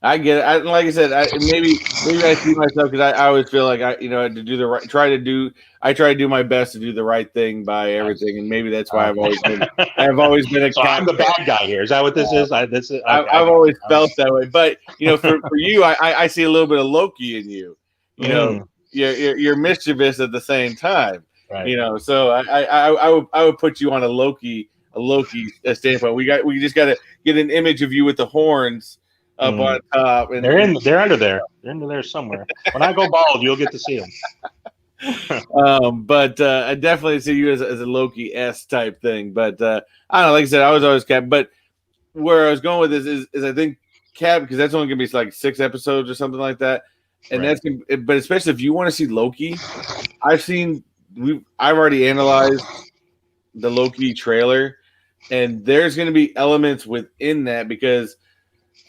I get it. Like I said, maybe I see myself because I always feel like I to do the right, try to do my best to do the right thing by everything, and maybe that's why I've always been a. So I'm the bad guy here. Is that what this is? I've always felt that way, but for you, I see a little bit of Loki in you. You're mischievous at the same time. Right. So I would put you on a Loki standpoint. We just got to get an image of you with the horns up on top, and they're under there. They're under there somewhere. When I go bald, you'll get to see them. But I definitely see you as a Loki-esque type thing. But I don't know. Like I said, I was always Cap. But where I was going with this is I think Cap, because that's only gonna be like 6 episodes or something like that, and right. But especially if you want to see Loki, I've already analyzed the Loki trailer, and there's gonna be elements within that because.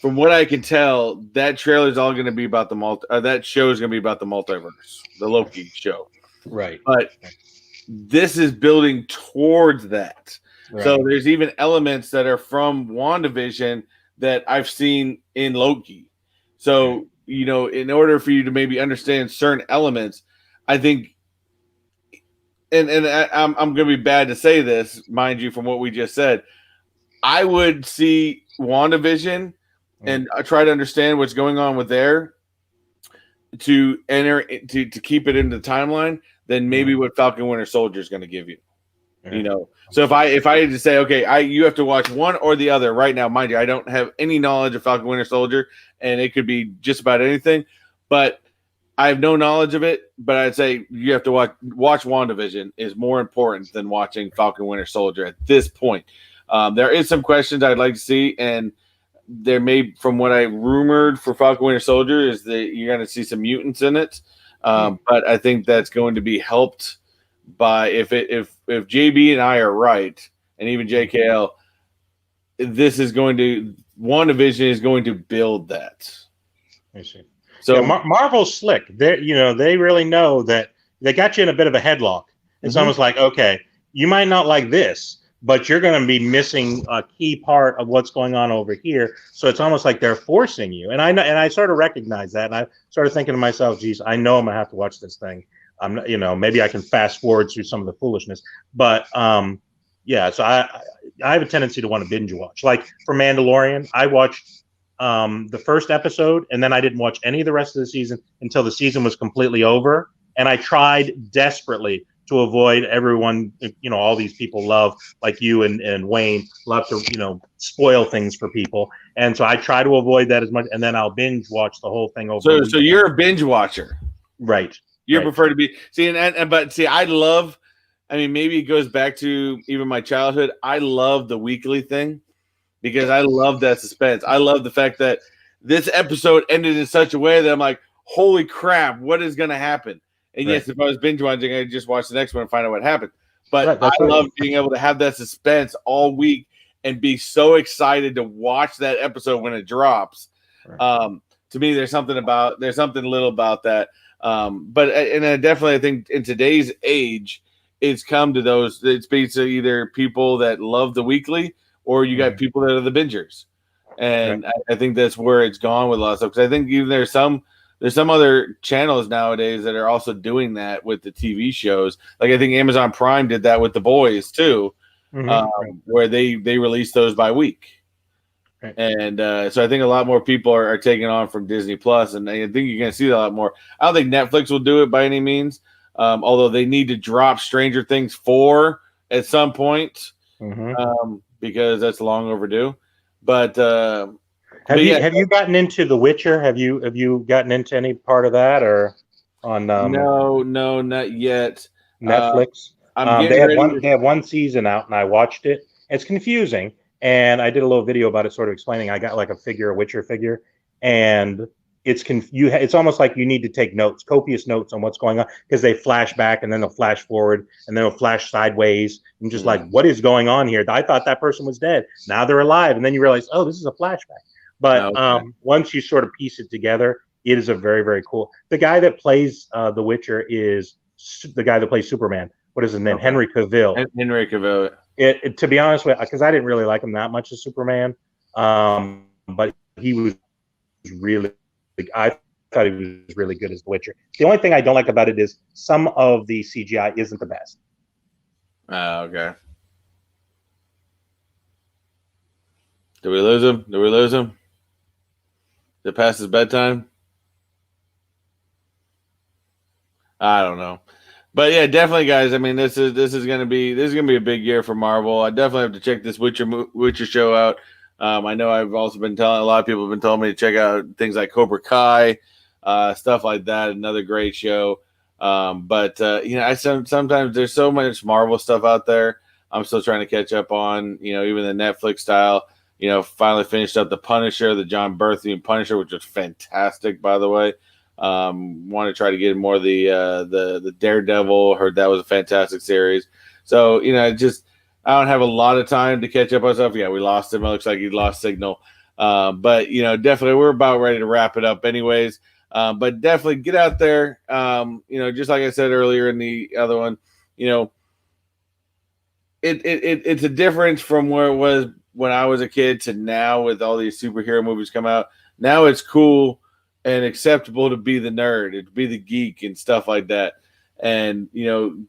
From what I can tell, that trailer is all going to be about that show is going to be about the multiverse, the Loki show. Right. But this is building towards that. Right. So there's even elements that are from WandaVision that I've seen in Loki. So in order for you to maybe understand certain elements, I think, and I'm going to be bad to say this, mind you, from what we just said, I would see WandaVision and try to understand what's going on with there to keep it into the timeline than maybe what Falcon Winter Soldier is going to give you. So if I had to say, okay, you have to watch one or the other right now, mind you, I don't have any knowledge of Falcon Winter Soldier, and it could be just about anything, but I have no knowledge of it. But I'd say you have to watch WandaVision is more important than watching Falcon Winter Soldier at this point. There is some questions I'd like to see, and there may, from what I rumored for Falcon Winter Soldier, is that you're going to see some mutants in it. But I think that's going to be helped by if JB and I are right, and even JKL, WandaVision is going to build that. I see. So Marvel's slick. They really know that they got you in a bit of a headlock. It's almost like, okay, you might not like this, but you're going to be missing a key part of what's going on over here. So it's almost like they're forcing you. And I sort of recognize that. And I started thinking to myself, geez, I know I'm going to have to watch this thing. I'm not, maybe I can fast forward through some of the foolishness, but yeah. So I have a tendency to want to binge watch. Like for Mandalorian, I watched the first episode, and then I didn't watch any of the rest of the season until the season was completely over. And I tried desperately to avoid everyone, all these people love, like you and Wayne, love to, spoil things for people. And so I try to avoid that as much, and then I'll binge watch the whole thing over. So you're a binge watcher. Right. You prefer to be maybe it goes back to even my childhood. I love the weekly thing because I love that suspense. I love the fact that this episode ended in such a way that I'm like, holy crap, what is going to happen? And yes, if I was binge watching, I'd just watch the next one and find out what happened. But I love being able to have that suspense all week and be so excited to watch that episode when it drops. Right. To me, there's something little about that. But I definitely think in today's age, it's come to those. It's basically either people that love the weekly or you got people that are the bingers, and I think that's where it's gone with a lot of stuff. Because I think even there's some other channels nowadays that are also doing that with the TV shows. Like I think Amazon Prime did that with The Boys too, where they release those by week. Right. And so I think a lot more people are taking on from Disney Plus, and I think you're going to see that a lot more. I don't think Netflix will do it by any means, although they need to drop Stranger Things 4 at some point because that's long overdue. But have you gotten into The Witcher? Have you gotten into any part of that or on? No, not yet. Netflix. They have one season out, and I watched it. It's confusing. And I did a little video about it, sort of explaining. I got like a Witcher figure, and it's almost like you need to take copious notes on what's going on, because they flash back and then they'll flash forward and then they'll flash sideways. I'm just like, what is going on here? I thought that person was dead. Now they're alive, and then you realize, oh, this is a flashback. But once you sort of piece it together, it is a very, very cool. The guy that plays The Witcher is the guy that plays Superman. What is his name? Henry Cavill. Henry Cavill. To be honest with you, because I didn't really like him that much as Superman, but he was really, I thought he was really good as The Witcher. The only thing I don't like about it is some of the CGI isn't the best. Okay. Did we lose him? Is it past his bedtime? I don't know. But yeah, definitely, guys. I mean, this is gonna be a big year for Marvel. I definitely have to check this Witcher show out. I know I've also been telling a lot of people have been telling me to check out things like Cobra Kai, stuff like that. Another great show. But sometimes there's so much Marvel stuff out there. I'm still trying to catch up on. Even the Netflix style. Finally finished up the Punisher, the John Bertheume Punisher, which was fantastic, by the way. Want to try to get more of the Daredevil. Heard that was a fantastic series. So I don't have a lot of time to catch up on stuff. Yeah, we lost him. It looks like he lost signal. But definitely we're about ready to wrap it up anyways. But definitely get out there. Just like I said earlier in the other one, it's a difference from where it was when I was a kid to now with all these superhero movies come out. Now it's cool and acceptable to be the nerd, to be the geek and stuff like that. And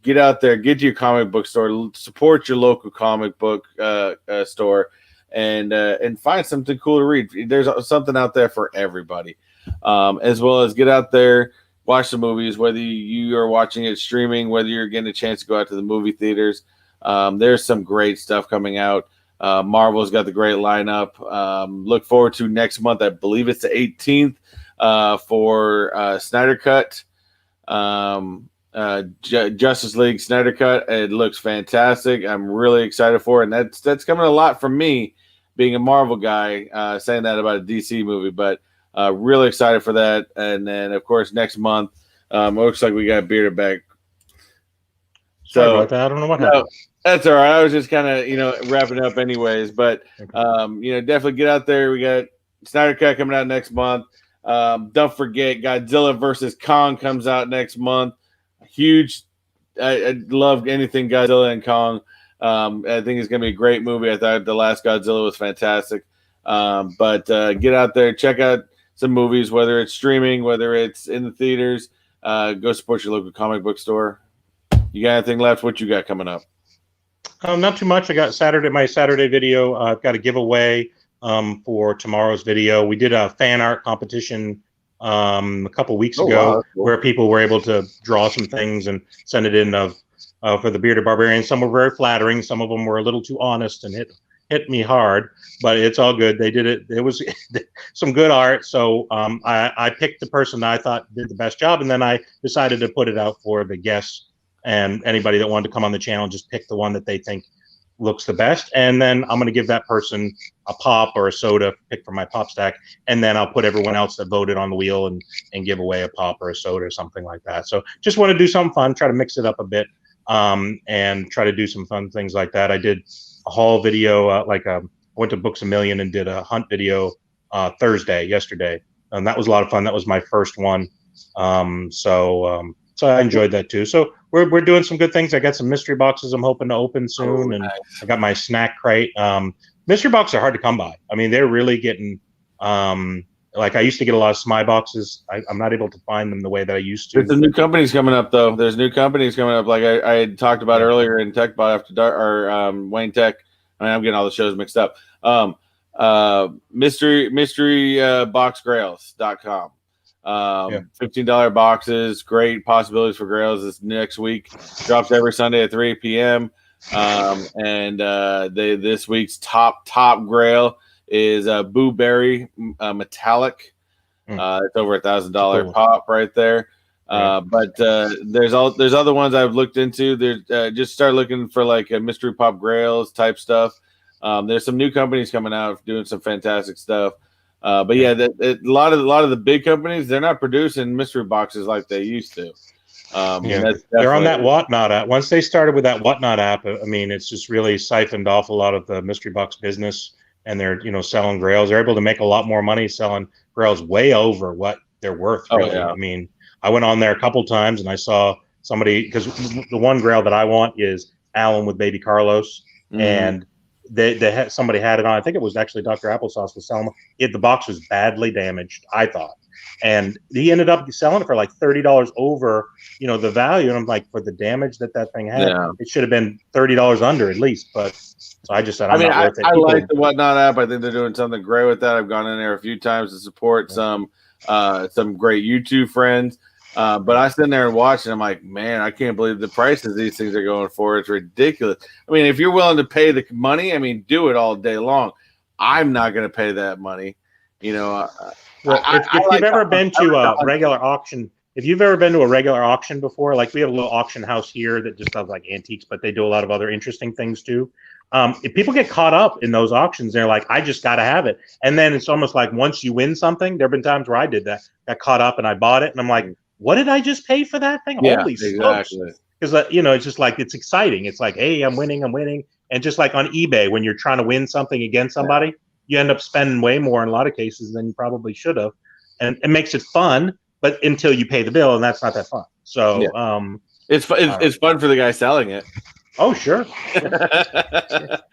get out there, get to your comic book store, support your local comic book store, and find something cool to read. There's something out there for everybody, as well as get out there, watch the movies, whether you are watching it streaming, whether you're getting a chance to go out to the movie theaters. There's some great stuff coming out. Marvel's got the great lineup. Look forward to next month. I believe it's the 18th for Snyder Cut. Justice League Snyder Cut. It looks fantastic. I'm really excited for it, and that's coming a lot from me, being a Marvel guy, saying that about a DC movie, but really excited for that. And then, of course, next month, it looks like we got Bearded back. Sorry about that. I don't know what happened. That's all right. I was just kind of wrapping up anyways, but definitely get out there. We got Snyder Cut coming out next month. Don't forget Godzilla versus Kong comes out next month. Huge. I love anything Godzilla and Kong. I think it's going to be a great movie. I thought the last Godzilla was fantastic. But get out there, check out some movies, whether it's streaming, whether it's in the theaters. Go support your local comic book store. You got anything left? What you got coming up? Not too much. I got my Saturday video. I've got a giveaway for tomorrow's video. We did a fan art competition a couple weeks ago, wow, cool. where people were able to draw some things and send it in for the Bearded Barbarian. Some were very flattering. Some of them were a little too honest and hit me hard, but it's all good. They did it. It was some good art. So I picked the person that I thought did the best job, and then I decided to put it out for the guests and anybody that wanted to come on the channel. Just pick the one that they think looks the best, and then I'm going to give that person a pop or a soda, pick from my pop stack, and then I'll put everyone else that voted on the wheel and give away a pop or a soda or something like that. So just want to do something fun, try to mix it up a bit, and try to do some fun things like that. I did a haul video, I went to Books A Million and did a hunt video yesterday, and that was a lot of fun. That was my first one, so I enjoyed that too. So we're doing some good things. I got some mystery boxes I'm hoping to open soon, and I got my snack crate. Mystery boxes are hard to come by. I mean, they're really getting like I used to get a lot of SMI boxes. I'm not able to find them the way that I used to. There's some new companies coming up, though. There's new companies coming up, like I had talked about earlier in Techbot After Dark, or Wayne Tech. I mean, I'm getting all the shows mixed up. mysteryboxgrails.com. $15 boxes, great possibilities for grails. This next week drops every Sunday at 3 p.m. And this week's top grail is Boo Berry Metallic. It's over $1,000 pop right there. But there's other ones I've looked into. There's just start looking for like a mystery pop grails type stuff. There's some new companies coming out doing some fantastic stuff. But yeah, a lot of the big companies, they're not producing mystery boxes like they used to. They're on that Whatnot app. Once they started with that Whatnot app, I mean, it's just really siphoned off a lot of the mystery box business, and they're selling grails. They're able to make a lot more money selling grails way over what they're worth. Really. I mean, I went on there a couple times and I saw somebody, because the one grail that I want is Alan with Baby Carlos, and somebody had it on. I think it was actually Dr. Applesauce was selling it. The box was badly damaged, I thought, and he ended up selling it for like $30 over, the value. And I'm like, for the damage that thing had, it should have been $30 under at least. But so I just said, I like the Whatnot app. I think they're doing something great with that. I've gone in there a few times to support some great YouTube friends. But I sit there and watch, and I'm like, man, I can't believe the prices these things are going for. It's ridiculous. I mean, if you're willing to pay the money, I mean, do it all day long. I'm not going to pay that money. Well, if you've ever been to a regular auction, before, like we have a little auction house here that just does like antiques, but they do a lot of other interesting things too. If people get caught up in those auctions, they're like, I just got to have it. And then it's almost like once you win something, there have been times where I did that, got caught up and I bought it. And I'm like, what did I just pay for that thing? Yeah, Holy exactly. Because, it's just like, it's exciting. It's like, hey, I'm winning. And just like on eBay, when you're trying to win something against somebody, you end up spending way more in a lot of cases than you probably should have. And it makes it fun, but until you pay the bill, and that's not that fun. So it's fun for the guy selling it. Oh, sure. But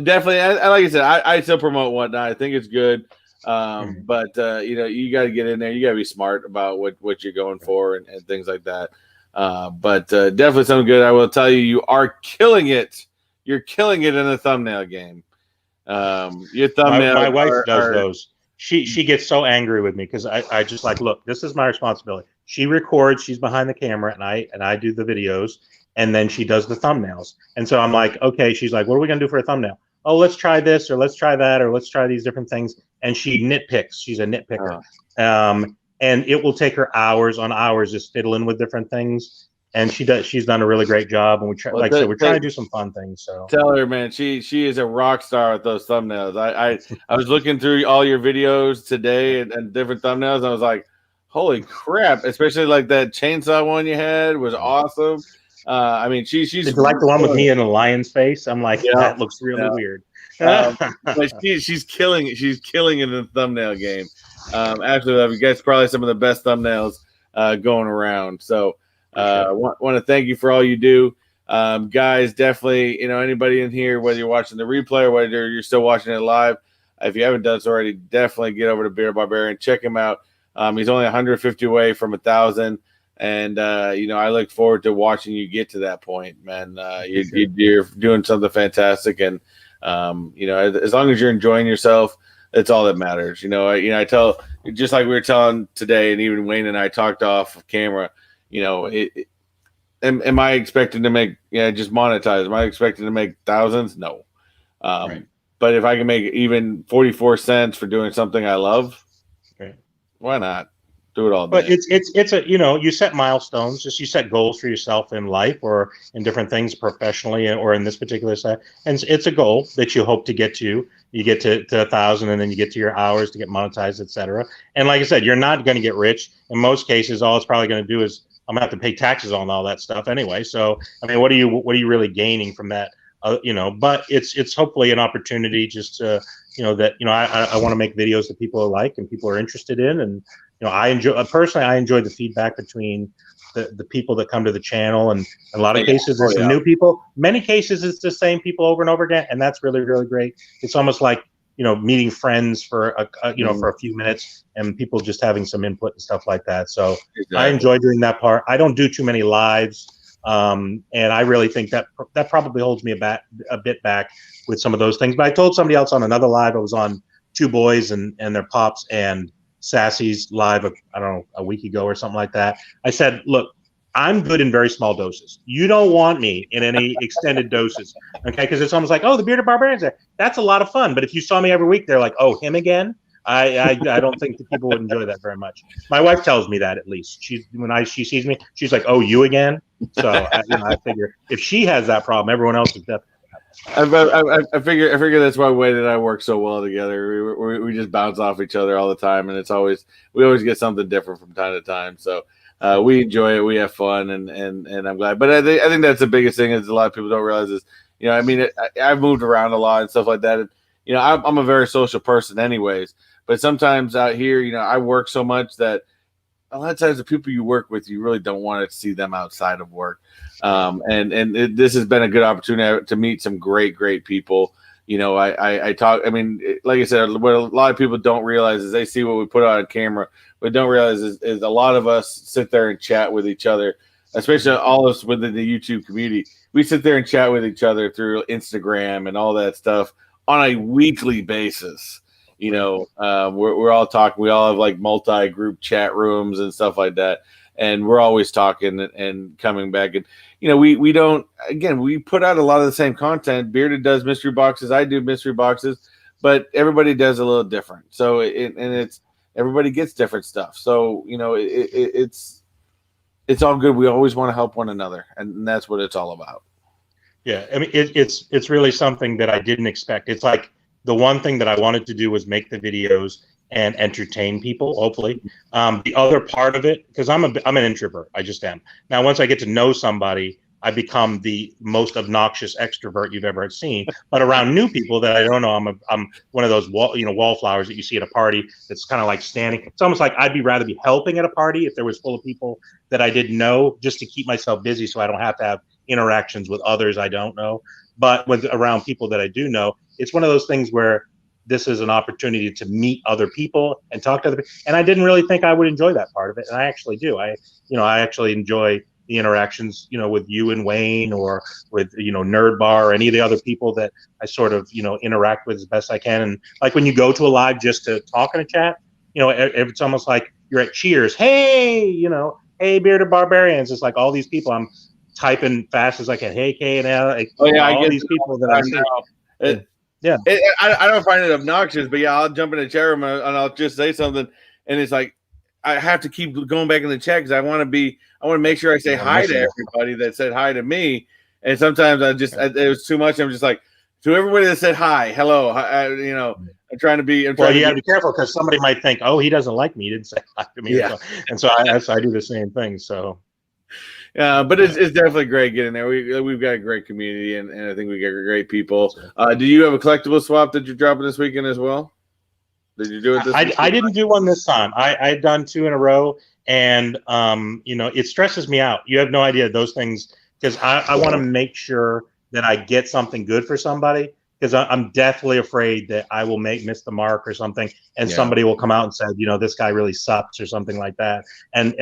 definitely, like I said, I still promote Whatnot. I think it's good. But you know, you got to get in there. You got to be smart about what you're going for and things like that. But definitely something good. I will tell you, you are killing it. You're killing it in the thumbnail game. Your thumbnails. My wife does those. She gets so angry with me because I just like, look, this is my responsibility. She records, she's behind the camera, and I do the videos, and then she does the thumbnails. And so I'm like, okay. She's like, what are we gonna do for a thumbnail? Oh, let's try this, or let's try that, or let's try these different things. And she nitpicks. She's a nitpicker. And it will take her hours on hours just fiddling with different things. And she's done a really great job. And we try, like I said, we're trying to do some fun things. So tell her, man, she is a rock star with those thumbnails. I was looking through all your videos today and different thumbnails. And I was like, holy crap! Especially like that chainsaw one you had was awesome. I mean, she's like the one with me in a lion's face. I'm like, that looks really weird. But she's killing it. She's killing it in the thumbnail game. Absolutely love you guys. Probably some of the best thumbnails going around. So want to thank you for all you do, guys. Definitely, you know, anybody in here, whether you're watching the replay or whether you're still watching it live, if you haven't done so already, definitely get over to Bearded Barbarian. Check him out. He's only 150 away from 1,000. And, you know, I look forward to watching you get to that point, man. You're doing something fantastic. And, you know, as long as you're enjoying yourself, that's all that matters. You know, I tell, just like we were telling today, and even Wayne and I talked off of camera, you know, am I expecting to make, just monetize? Am I expecting to make thousands? No. Right. But if I can make even 44 cents for doing something I love, why not? Do it all day. But it's a, you know, you set milestones, just you set goals for yourself in life or in different things professionally or in this particular side. And it's a goal that you hope to get to. You get to 1,000 and then you get to your hours to get monetized, etc. And like I said, you're not going to get rich. In most cases, all it's probably going to do is I'm going to have to pay taxes on all that stuff anyway. So, I mean, what are you really gaining from that? You know, but it's hopefully an opportunity just to, you know, that, you know, I want to make videos that people like and people are interested in. And, you know, I enjoy the feedback between the people that come to the channel, and in a lot of cases there's some new people. Many cases it's the same people over and over again, and that's really, really great. It's almost like, you know, meeting friends for for a few minutes and people just having some input and stuff like that. So I enjoy doing that part. I don't do too many lives. And I really think that probably holds me a bit back with some of those things. But I told somebody else on another live, I was on Two Boys and their Pops and Sassy's live, I don't know, a week ago or something like that. I said, look, I'm good in very small doses. You don't want me in any extended doses, okay? Because it's almost like, oh, the Bearded Barbarian's there. That's a lot of fun. But if you saw me every week, they're like, oh, him again? I don't think that people would enjoy that very much. My wife tells me that, at least. She sees me, she's like, oh, you again? So I figure if she has that problem, everyone else is definitely. I figure that's why Wade and I work so well together. We just bounce off each other all the time, and we always get something different from time to time. So we enjoy it, we have fun, and I'm glad. But I think that's the biggest thing is a lot of people don't realize is, you know, I mean, I've moved around a lot and stuff like that. And, you know, I'm a very social person, anyways. But sometimes out here, you know, I work so much that a lot of times the people you work with, you really don't want to see them outside of work. This has been a good opportunity to meet some great people. You know, I talk, I mean, like I said, what a lot of people don't realize is they see what we put on camera, but don't realize is a lot of us sit there and chat with each other, especially all of us within the YouTube community. We sit there and chat with each other through Instagram and all that stuff on a weekly basis. You know, we're all talking. We all have like multi-group chat rooms and stuff like that, and we're always talking and coming back. And you know, we don't. Again, we put out a lot of the same content. Bearded does mystery boxes. I do mystery boxes, but everybody does a little different. So it's everybody gets different stuff. So you know, it's all good. We always want to help one another, and that's what it's all about. Yeah, I mean, it's really something that I didn't expect. It's like, the one thing that I wanted to do was make the videos and entertain people, hopefully. The other part of it, because I'm an introvert, I just am. Now, once I get to know somebody, I become the most obnoxious extrovert you've ever seen. But around new people that I don't know, I'm one of those wallflowers that you see at a party that's kind of like standing. It's almost like I'd rather be helping at a party if there was full of people that I didn't know, just to keep myself busy so I don't have to have interactions with others I don't know. But around people that I do know, it's one of those things where this is an opportunity to meet other people and talk to other people. And I didn't really think I would enjoy that part of it. And I actually do. I actually enjoy the interactions, with you and Wayne, or with, Nerd Bar, or any of the other people that I sort of, interact with as best I can. And like when you go to a live just to talk in a chat, it's almost like you're at Cheers. Hey, hey, Bearded Barbarians. It's like all these people. I'm typing fast as I can. Hey, K and L. I get these people that I see. I don't find it obnoxious, but I'll jump in the chat room and I'll just say something, and it's like I have to keep going back in the chat because I want to make sure I say hi to everybody that said hi to me. And sometimes it was too much. I'm just like, to everybody that said hi, hello, I'm trying to be. You got to be careful because somebody might think, oh, he doesn't like me. He didn't say hi to me. Yeah. So I do the same thing. So. Yeah, but it's definitely great getting there. We've got a great community, and I think we got great people. Do you have a collectible swap that you're dropping this weekend as well? Did you do it this weekend? I didn't do one this time. I'd done 2 in a row, and it stresses me out. You have no idea those things, because I want to make sure that I get something good for somebody, because I'm deathly afraid that I will miss the mark or something, and somebody will come out and say, this guy really sucks or something like that. And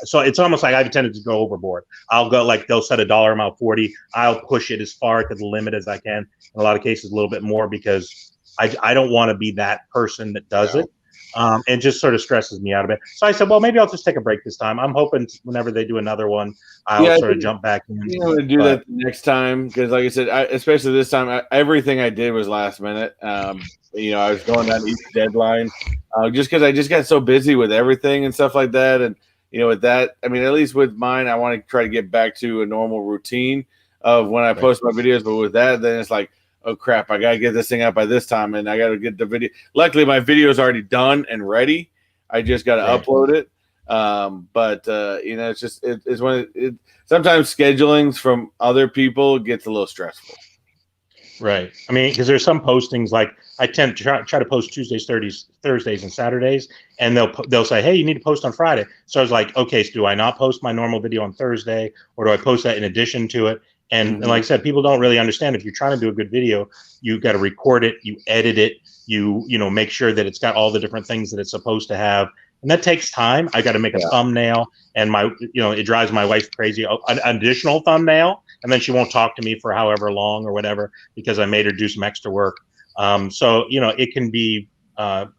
so it's almost like I've tended to go overboard. I'll go, like, they'll set a dollar amount, 40. I'll push it as far to the limit as I can. In a lot of cases, a little bit more, because I don't want to be that person that does it. And just sort of stresses me out a bit. So I said, well, maybe I'll just take a break this time. I'm hoping whenever they do another one, I'll sort of jump back in. You want to do that next time, because like I said, especially this time, everything I did was last minute. I was going down each deadline just because I just got so busy with everything and stuff like that. And, with that, at least with mine, I want to try to get back to a normal routine of when I post my videos. But with that, then it's like, oh crap, I gotta get this thing out by this time, and I gotta get the video. Luckily, my video is already done and ready. I just gotta upload it. It's one. Sometimes schedulings from other people gets a little stressful. Right. Because there's some postings, like I tend to try to post Tuesdays, Thursdays, and Saturdays, and they'll say, hey, you need to post on Friday. So I was like, okay, so do I not post my normal video on Thursday, or do I post that in addition to it? And like I said, people don't really understand, if you're trying to do a good video, you got to record it, you edit it, you make sure that it's got all the different things that it's supposed to have. And that takes time. I got to make a thumbnail, and it drives my wife crazy. An additional thumbnail, and then she won't talk to me for however long or whatever, because I made her do some extra work. So it can be, so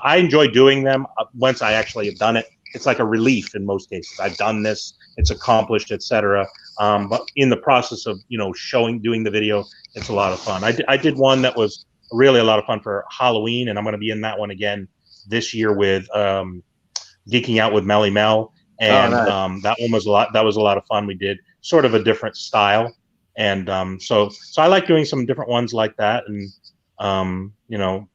I enjoy doing them once I actually have done it. It's like a relief in most cases. I've done this, it's accomplished, etc. But in the process of doing the video, it's a lot of fun. I did one that was really a lot of fun for Halloween, and I'm going to be in that one again this year with Geeking Out with Melly Mel, and that one was a lot. That was a lot of fun. We did sort of a different style, and so I like doing some different ones like that, and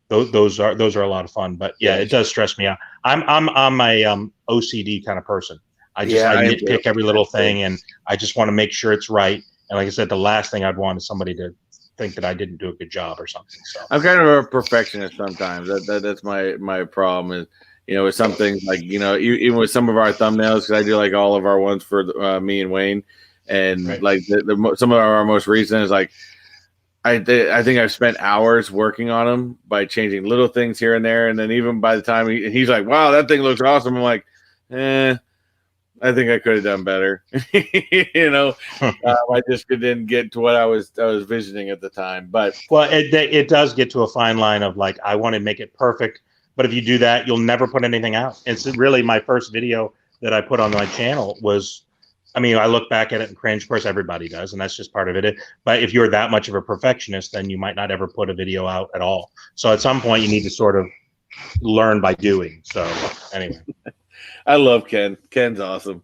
those are a lot of fun. But it does stress me out. I'm my OCD kind of person. I nitpick every little thing, and I just want to make sure it's right. And like I said, the last thing I'd want is somebody to think that I didn't do a good job or something. So I'm kind of a perfectionist sometimes. That's my problem is, with some things like, even with some of our thumbnails, because I do like all of our ones for me and Wayne, and like some of our most recent is like, I think I've spent hours working on them by changing little things here and there. And then even by the time he's like, wow, that thing looks awesome. I'm like, I think I could have done better. I just didn't get to what I was visioning at the time. But it does get to a fine line of like, I want to make it perfect, but if you do that, you'll never put anything out. It's really my first video that I put on my channel was, I look back at it and cringe. Of course, everybody does, and that's just part of it. But if you're that much of a perfectionist, then you might not ever put a video out at all. So at some point, you need to sort of learn by doing. So anyway. I love Ken. Ken's awesome.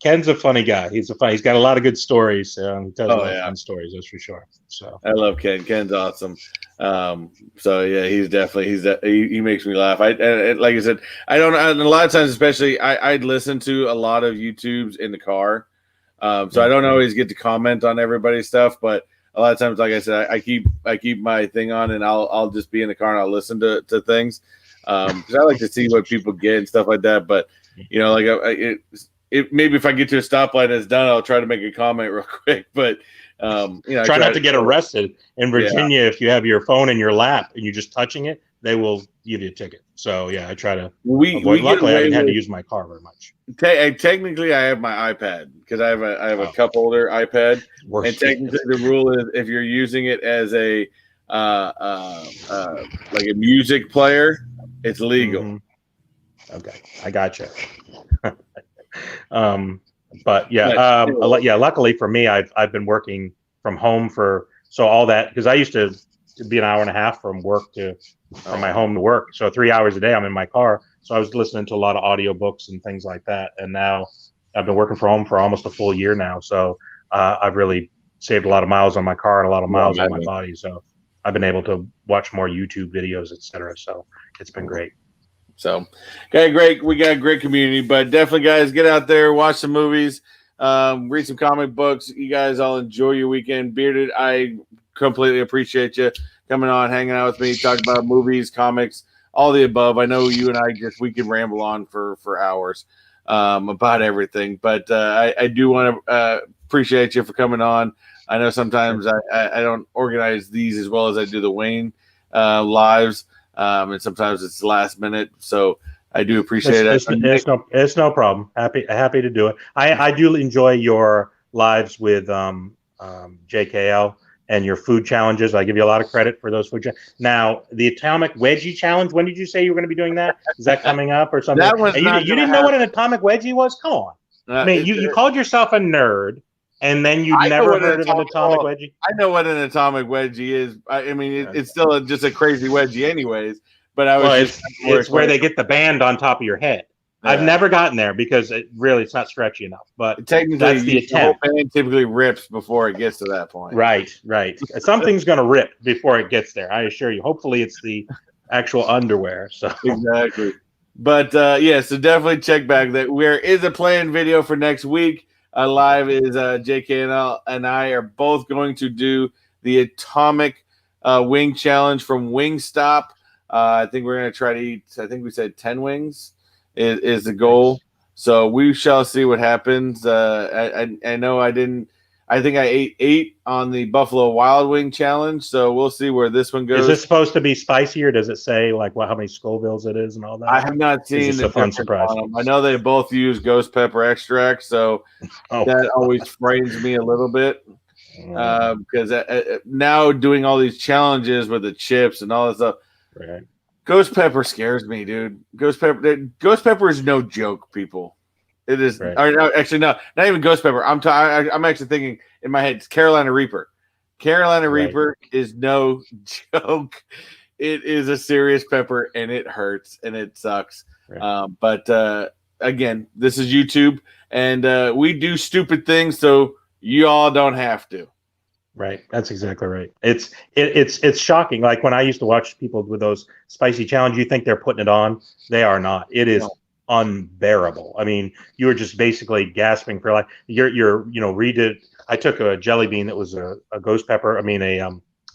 Ken's a funny guy. He's got a lot of good stories. He tells a lot of fun stories, that's for sure. So I love Ken. Ken's awesome. He makes me laugh. Like I said, I don't. And a lot of times, especially, I'd listen to a lot of YouTubes in the car, so I don't always get to comment on everybody's stuff, but a lot of times, like I said, I keep my thing on, and I'll just be in the car and I'll listen to things. Because I like to see what people get and stuff like that. But maybe if I get to a stoplight and it's done, I'll try to make a comment real quick. But Try not to get arrested in Virginia. If you have your phone in your lap and you're just touching it, they will give you a ticket. So yeah, I try to avoid. Luckily, I haven't had to use my car very much. Technically, I have my iPad because I have a cup holder iPad, and technically the rule is if you're using it as a like a music player, it's legal. Mm-hmm. Okay, I gotcha. But yeah, luckily for me, I've been working from home so all that, because I used to be an hour and a half from work from my home to work. So 3 hours a day I'm in my car. So I was listening to a lot of audiobooks and things like that. And now I've been working from home for almost a full year now. So I've really saved a lot of miles on my car and a lot of miles on my body. So I've been able to watch more YouTube videos, etc. So it's been great. So, okay, great. We got a great community, but definitely, guys, get out there, watch some movies, read some comic books. You guys all enjoy your weekend. Bearded, I completely appreciate you coming on, hanging out with me, talking about movies, comics, all the above. I know you and we could ramble on for hours about everything, but I do want to appreciate you for coming on. I know sometimes I don't organize these as well as I do the Wayne lives. And sometimes it's last minute, so I do appreciate it. It's no problem. Happy to do it. I do enjoy your lives with JKL and your food challenges. I give you a lot of credit for those food challenges. Now, the Atomic Wedgie Challenge, when did you say you were going to be doing that? Is that coming up or something? You didn't know what an Atomic Wedgie was? Come on. I mean, you called yourself a nerd, and then you never heard of an Atomic Wedgie? I know what an Atomic Wedgie is. I mean, it's still just a crazy wedgie anyways. But it's where they get the band on top of your head. Yeah. I've never gotten there because it's not stretchy enough. But technically, that's the whole band typically rips before it gets to that point. Right. Something's going to rip before it gets there. I assure you. Hopefully, it's the actual underwear. So exactly. But so definitely check back. There is a planned video for next week. Live is JK and I are both going to do the Atomic Wing Challenge from Wingstop. I think we're going to try to eat, I think we said 10 wings is the goal. So we shall see what happens. I know I think I ate 8 on the Buffalo Wild Wing Challenge. So we'll see where this one goes. Is this supposed to be spicy, or does it say how many Scovilles it is and all that? I have not seen the fun surprise. I know they both use ghost pepper extract. So that always frightens me a little bit. Because now doing all these challenges with the chips and all that stuff, right. Ghost pepper scares me, dude. Ghost pepper is no joke, people. It is. Right. Or no, actually, no, not even ghost pepper. I'm actually thinking in my head, it's Carolina Reaper. Carolina Reaper is no joke. It is a serious pepper, and it hurts, and it sucks. Right. But again, this is YouTube, and we do stupid things, so you all don't have to. Right. That's exactly right. It's shocking. Like when I used to watch people with those spicy challenges, you think they're putting it on. They are not. It is unbearable. I mean, you were just basically gasping for life. I took a jelly bean that was a ghost pepper. I mean, a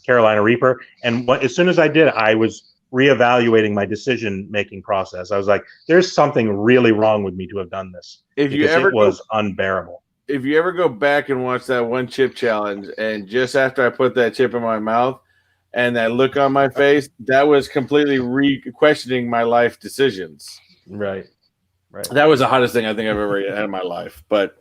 Carolina Reaper. And as soon as I did, I was reevaluating my decision-making process. I was like, there's something really wrong with me to have done this. It was unbearable. If you ever go back and watch that one chip challenge, and just after I put that chip in my mouth and that look on my face, that was completely questioning my life decisions. Right. That was the hottest thing I think I've ever had in my life. But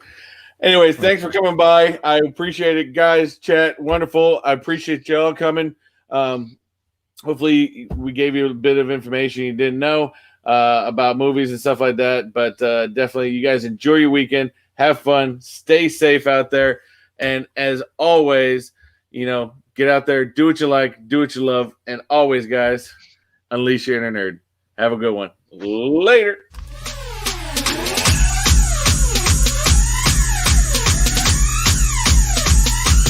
anyways, thanks for coming by. I appreciate it, guys. Chat, wonderful. I appreciate y'all coming. Hopefully we gave you a bit of information you didn't know about movies and stuff like that. But definitely, you guys enjoy your weekend. Have fun. Stay safe out there. And as always, get out there, do what you like, do what you love. And always, guys, unleash your inner nerd. Have a good one. Later.